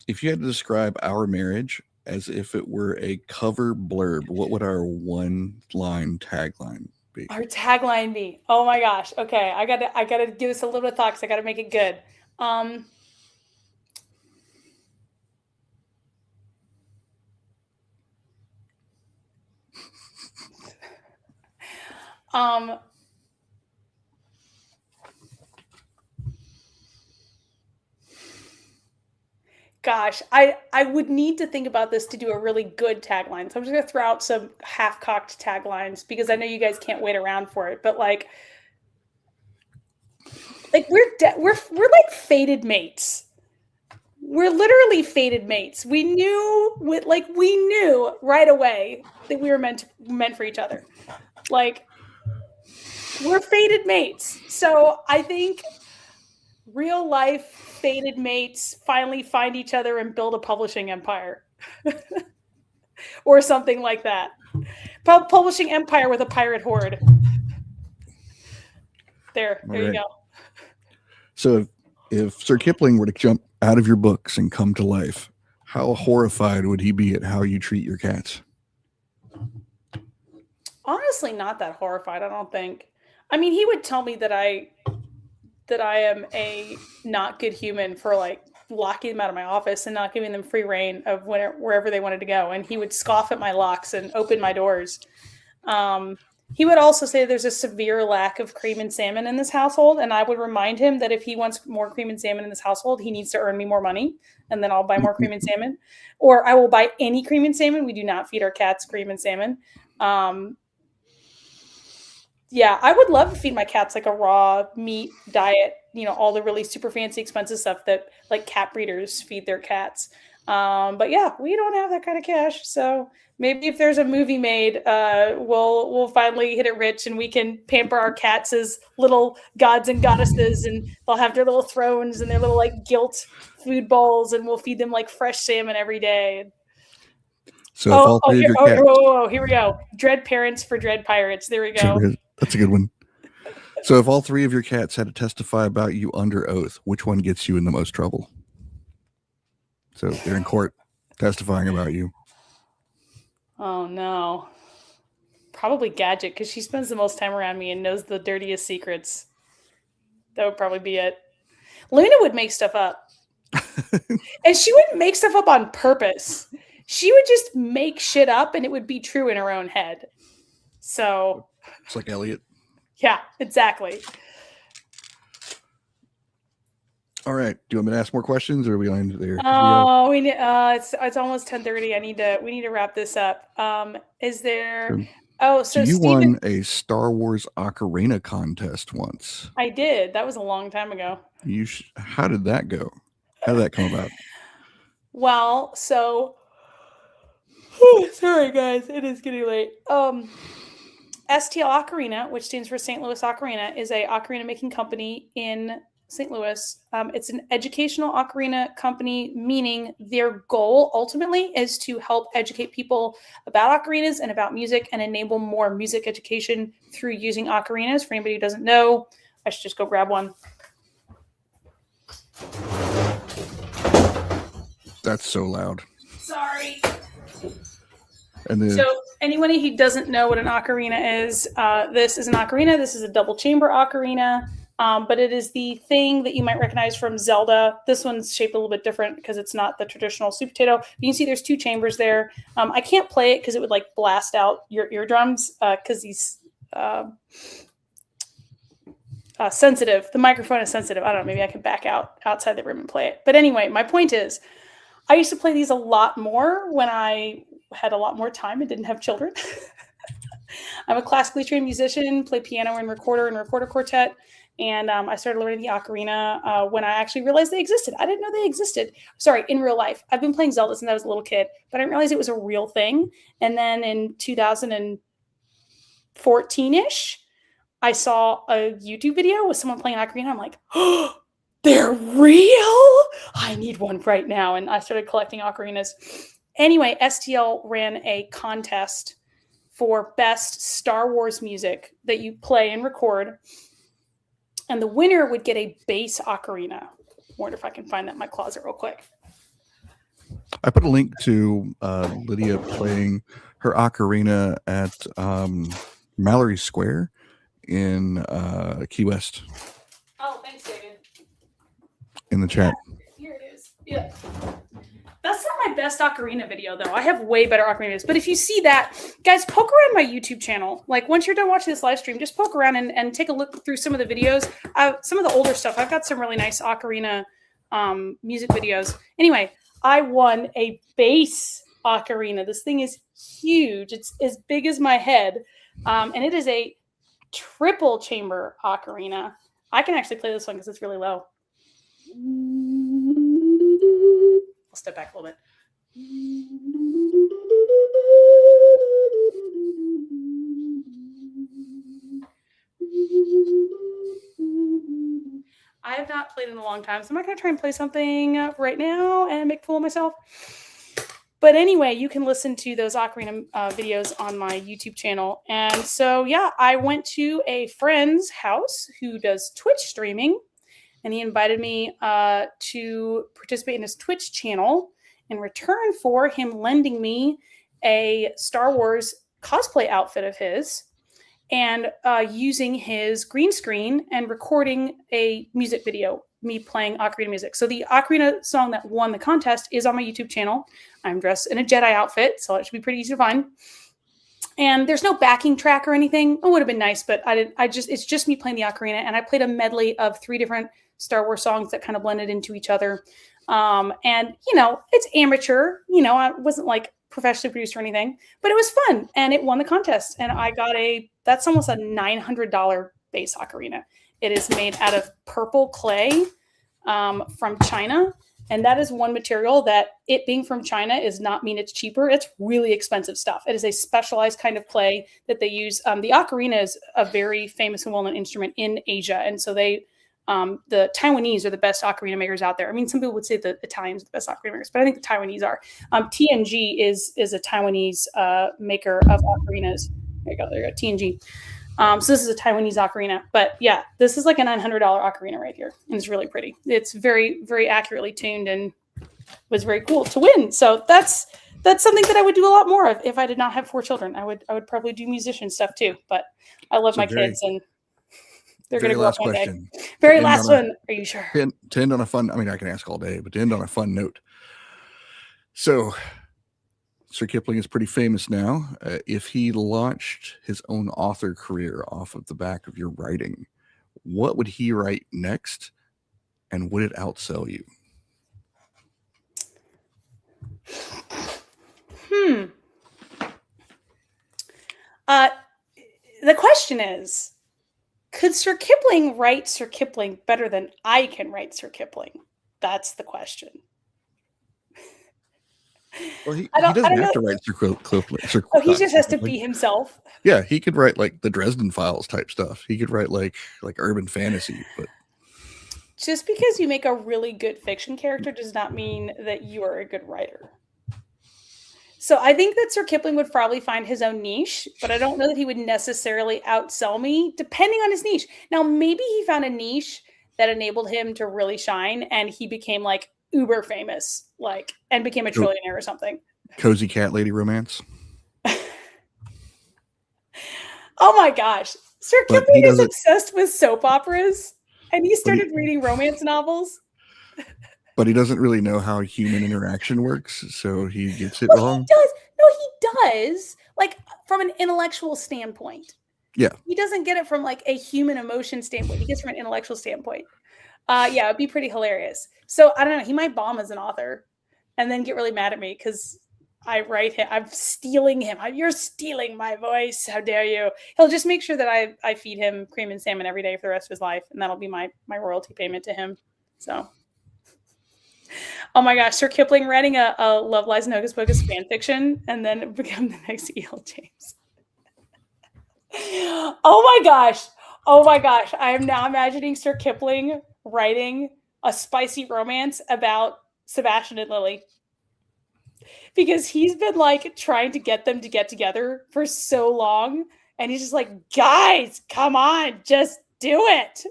If you had to describe our marriage as if it were a cover blurb, what would our one-line tagline be? Our tagline be? Oh my gosh. Okay, I gotta give this a little bit of thought because I gotta make it good. Um, Gosh, I would need to think about this to do a really good tagline. So I'm just gonna throw out some half-cocked taglines because I know you guys can't wait around for it. But like we're like fated mates. We're literally fated mates. We knew right away that we were meant for each other. Like we're fated mates. So I think real life fated mates finally find each other and build a publishing empire. Or something like that. Publishing empire with a pirate horde. There you go. So if Sir Kipling were to jump out of your books and come to life, how horrified would he be at how you treat your cats? Honestly, not that horrified, I don't think. I mean, he would tell me that I am a not good human for like locking them out of my office and not giving them free reign of wherever they wanted to go. And he would scoff at my locks and open my doors. He would also say there's a severe lack of cream and salmon in this household. And I would remind him that if he wants more cream and salmon in this household, he needs to earn me more money. And then I'll buy more cream and salmon. Or I will buy any cream and salmon. We do not feed our cats cream and salmon. Yeah, I would love to feed my cats like a raw meat diet, all the really super fancy expensive stuff that like cat breeders feed their cats. But yeah, we don't have that kind of cash. So maybe if there's a movie made, we'll finally hit it rich and we can pamper our cats as little gods and goddesses, and they'll have their little thrones and their little like gilt food bowls, and we'll feed them like fresh salmon every day. So here we go. Dread parents for dread pirates. There we go. That's a good one. So if all three of your cats had to testify about you under oath, which one gets you in the most trouble? So they're in court testifying about you. Oh no. Probably Gadget, because she spends the most time around me and knows the dirtiest secrets. That would probably be it. Luna would make stuff up. And she wouldn't make stuff up on purpose. She would just make shit up and it would be true in her own head. So it's like Elliot. Yeah, exactly. All right. Do you want me to ask more questions, or are we on there? Oh, we need. It's almost 10:30. We need to wrap this up. Is there? So you won a Star Wars Ocarina contest once. I did. That was a long time ago. How did that go? How did that come about? Well, so. Sorry, guys. It is getting late. STL Ocarina, which stands for St. Louis Ocarina, is a ocarina making company in St. Louis. It's an educational ocarina company, meaning their goal ultimately is to help educate people about ocarinas and about music and enable more music education through using ocarinas. For anybody who doesn't know, I should just go grab one. That's so loud. Sorry. So anybody who doesn't know what an ocarina is, this is an ocarina. This is a double chamber ocarina, but it is the thing that you might recognize from Zelda. This one's shaped a little bit different because it's not the traditional sweet potato. You can see there's two chambers there. I can't play it because it would like blast out your eardrums because he's sensitive. The microphone is sensitive. I don't know. Maybe I could back outside the room and play it. But anyway, my point is I used to play these a lot more when I had a lot more time and didn't have children. I'm a classically trained musician, play piano and recorder quartet. And I started learning the ocarina when I actually realized they existed. I didn't know they existed. Sorry, in real life. I've been playing Zelda since I was a little kid, but I didn't realize it was a real thing. And then in 2014-ish, I saw a YouTube video with someone playing ocarina. I'm like, oh, they're real? I need one right now. And I started collecting ocarinas. Anyway, STL ran a contest for best Star Wars music that you play and record. And the winner would get a bass ocarina. I wonder if I can find that in my closet real quick. I put a link to Lydia playing her ocarina at Mallory Square in Key West. Oh, thanks, David. In the chat. Here it is. Yeah. That's not my best ocarina video, though. I have way better ocarina videos. But if you see that, guys, poke around my YouTube channel. Like, once you're done watching this live stream, just poke around and take a look through some of the videos. Some of the older stuff. I've got some really nice ocarina music videos. Anyway, I won a bass ocarina. This thing is huge. It's as big as my head. And it is a triple chamber ocarina. I can actually play this one because it's really low. I'll step back a little bit. I have not played in a long time, so I'm not going to try and play something right now and make a fool of myself. But anyway, you can listen to those ocarina videos on my YouTube channel. And so, yeah, I went to a friend's house who does Twitch streaming, and he invited me to participate in his Twitch channel in return for him lending me a Star Wars cosplay outfit of his and using his green screen and recording a music video, me playing ocarina music. So the ocarina song that won the contest is on my YouTube channel. I'm dressed in a Jedi outfit, so it should be pretty easy to find. And there's no backing track or anything. It would have been nice, but it's just me playing the ocarina, and I played a medley of 3 different Star Wars songs that kind of blended into each other. And, it's amateur. I wasn't like professionally produced or anything, but it was fun, and it won the contest. And I got that's almost a $900 bass ocarina. It is made out of purple clay from China. And that is one material that, it being from China, does not mean it's cheaper. It's really expensive stuff. It is a specialized kind of clay that they use. The ocarina is a very famous and well-known instrument in Asia. And so the Taiwanese are the best ocarina makers out there. I mean, some people would say the Italians are the best ocarina makers, but I think the Taiwanese are. TNG is a Taiwanese maker of ocarinas. There you go, TNG. So this is a Taiwanese ocarina, but yeah, this is like a $900 ocarina right here, and it's really pretty. It's very, very accurately tuned and was very cool to win. So that's something that I would do a lot more of if I did not have 4 children. I would probably do musician stuff too, but I love my kids, and they're going to grow up one day. Very last one. Are you sure? To end on a fun, I mean, I can ask all day, but to end on a fun note. So Sir Kipling is pretty famous now. If he launched his own author career off of the back of your writing, what would he write next, and would it outsell you? The question is, could Sir Kipling write Sir Kipling better than I can write Sir Kipling? That's the question. Well, he doesn't have to write Sir Kipling. He just has to be himself. Yeah, he could write like the Dresden Files type stuff. He could write like urban fantasy, but just because you make a really good fiction character does not mean that you are a good writer. So I think that Sir Kipling would probably find his own niche, but I don't know that he would necessarily outsell me, depending on his niche. Now, maybe he found a niche that enabled him to really shine, and he became like uber famous, and became a trillionaire or something. Cozy cat lady romance. Oh my gosh. Sir Kipling is obsessed with soap operas, and he started reading romance novels. But he doesn't really know how human interaction works, so he gets it wrong. He does. No, he does. Like, from an intellectual standpoint. Yeah. He doesn't get it from like a human emotion standpoint. He gets it from an intellectual standpoint. Yeah, it'd be pretty hilarious. So I don't know. He might bomb as an author and then get really mad at me because I write him. I'm stealing him. You're stealing my voice. How dare you? He'll just make sure that I feed him cream and salmon every day for the rest of his life. And that'll be my royalty payment to him. So, oh my gosh. Sir Kipling writing a Love, Lies, and Hocus Pocus fan fiction and then become the next E.L. James. Oh my gosh. I am now imagining Sir Kipling writing a spicy romance about Sebastian and Lily, because he's been like trying to get them to get together for so long, and he's just like, guys, come on, just do it.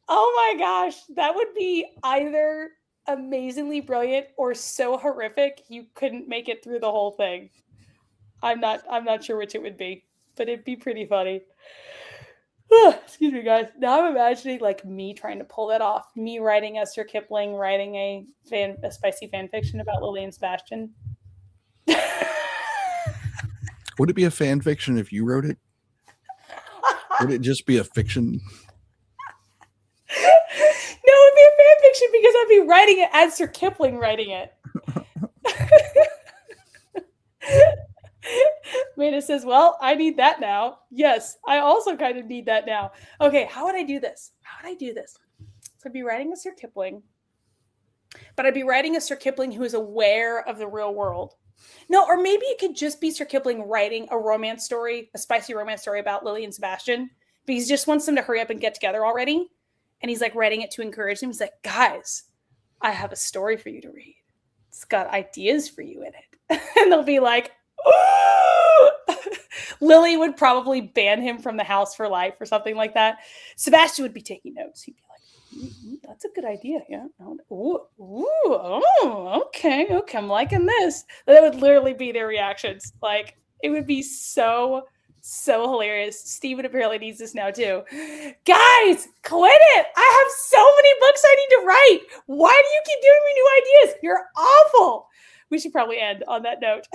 Oh my gosh, that would be either amazingly brilliant or so horrific you couldn't make it through the whole thing. I'm not sure which it would be, but it'd be pretty funny. Excuse me, guys. Now I'm imagining like me trying to pull that off. Me writing a Sir Kipling, writing a spicy fan fiction about Lily and Sebastian. Would it be a fan fiction if you wrote it? Would it just be a fiction? No, it'd be a fan fiction because I'd be writing it as Sir Kipling writing it. Amanda says, well, I need that now. Yes, I also kind of need that now. Okay, how would I do this? So I'd be writing a Sir Kipling, but I'd be writing a Sir Kipling who is aware of the real world. No, or maybe it could just be Sir Kipling writing a romance story, a spicy romance story about Lily and Sebastian, but he just wants them to hurry up and get together already. And he's like writing it to encourage them. He's like, guys, I have a story for you to read. It's got ideas for you in it. And they'll be like, ooh! Lily would probably ban him from the house for life or something like that. Sebastian would be taking notes. He'd be like, that's a good idea. Yeah. Okay. I'm liking this. That would literally be their reactions. Like, it would be so hilarious. Steven apparently needs this now too. Guys, quit it. I have so many books I need to write. Why do you keep giving me new ideas? You're awful. We should probably end on that note.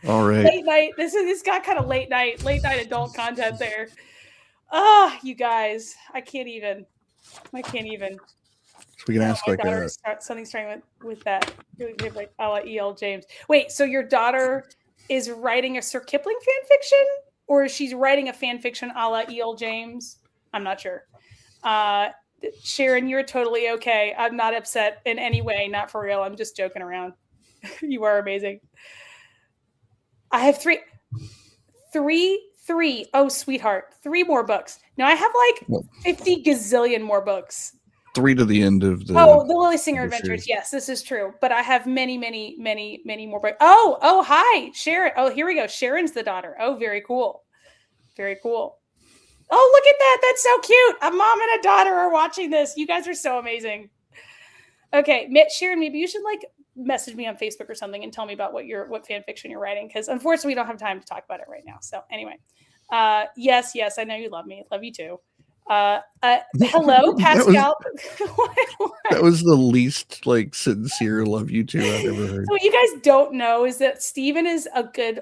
All right. Late night. This got kind of late night adult content there. You guys, I can't even. So we can ask like something starting with that. Like E.L. James. Wait, so your daughter is writing a Sir Kipling fan fiction, or is she writing a fan fiction a la E.L. James? I'm not sure. Sharon, you're totally okay. I'm not upset in any way. Not for real. I'm just joking around. You are amazing. I have three. Oh, sweetheart. 3 more books. Now I have like 50 gazillion more books. 3 to the end of the. Oh, the Lily Singer Adventures. Series. Yes, this is true. But I have many more books. Oh, hi, Sharon. Oh, here we go. Sharon's the daughter. Oh, very cool. Very cool. Oh, look at that. That's so cute. A mom and a daughter are watching this. You guys are so amazing. Okay, Sharon, maybe you should like message me on Facebook or something and tell me about what fan fiction you're writing, because unfortunately we don't have time to talk about it right now. So anyway, yes, I know you love me. Love you too. Hello, Pascal. That was the least like sincere "love you too" I've ever heard. So what you guys don't know is that Steven is a good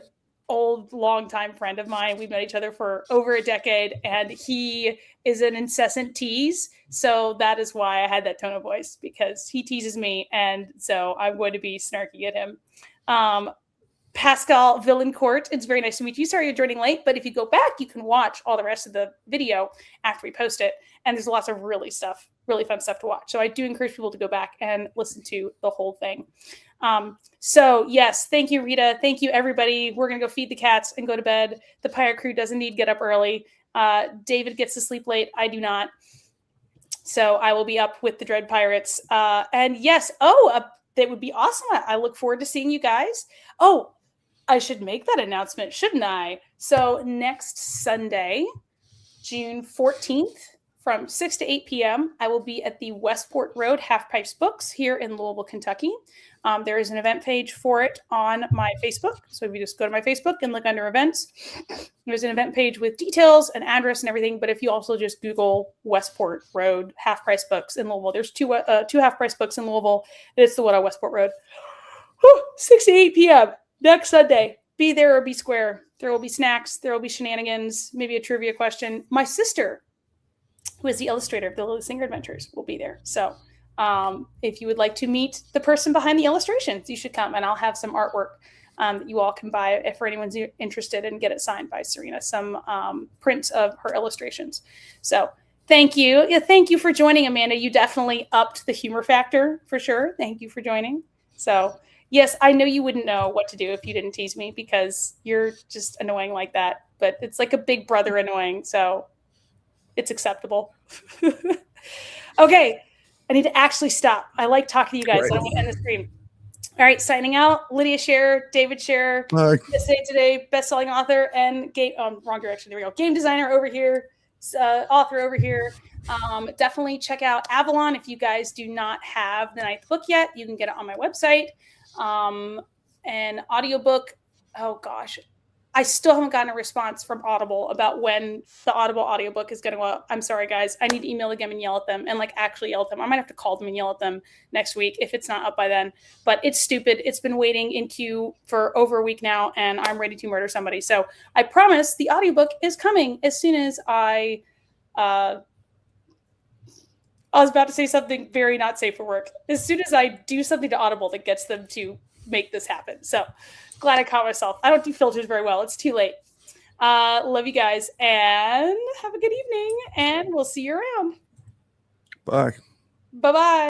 old longtime friend of mine. We've met each other for over a decade, and he is an incessant tease. So that is why I had that tone of voice, because he teases me, and so I'm going to be snarky at him. Pascal Villancourt, it's very nice to meet you. Sorry you're joining late, but if you go back, you can watch all the rest of the video after we post it. And there's lots of really fun stuff to watch. So I do encourage people to go back and listen to the whole thing. So yes, thank you, Rita. Thank you, everybody. We're going to go feed the cats and go to bed. The pirate crew does indeed get up early. David gets to sleep late. I do not. So I will be up with the Dread Pirates. And yes, that would be awesome. I look forward to seeing you guys. Oh, I should make that announcement, shouldn't I? So next Sunday, June 14th, from 6 to 8 p.m., I will be at the Westport Road Half Pipes Books here in Louisville, Kentucky. There is an event page for it on my Facebook. So if you just go to my Facebook and look under events, there's an event page with details and address and everything. But if you also just Google Westport Road Half Price Books in Louisville, there's two half price books in Louisville. It's the one on Westport Road. 6 to 8 p.m. next Sunday. Be there or be square. There will be snacks. There will be shenanigans, maybe a trivia question. My sister, who is the illustrator of the Lily Singer Adventures, will be there. So if you would like to meet the person behind the illustrations, you should come, and I'll have some artwork that you all can buy if anyone's interested, and get it signed by Serena, some prints of her illustrations. So thank you. Yeah, thank you for joining, Amanda. You definitely upped the humor factor for sure. Thank you for joining. So yes, I know you wouldn't know what to do if you didn't tease me, because you're just annoying like that, but it's like a big brother annoying. So it's acceptable. Okay. I need to actually stop. I like talking to you guys. Right. So I'm going to end the stream. All right. Signing out. Lydia Sherrer, David Sherrer, today best-selling author and wrong direction. There we go. Game designer over here, author over here. Definitely check out Avalon. If you guys do not have the 9th book yet, you can get it on my website. An audiobook. Oh gosh. I still haven't gotten a response from Audible about when the Audible audiobook is going to go out. I'm sorry, guys. I need to email them and yell at them and like actually yell at them. I might have to call them and yell at them next week if it's not up by then. But it's stupid. It's been waiting in queue for over a week now, and I'm ready to murder somebody. So I promise the audiobook is coming as soon as I was about to say something very not safe for work. As soon as I do something to Audible that gets them to make this happen. So glad I caught myself. I don't do filters very well. It's too late. Love you guys and have a good evening, and we'll see you around. Bye. Bye-bye.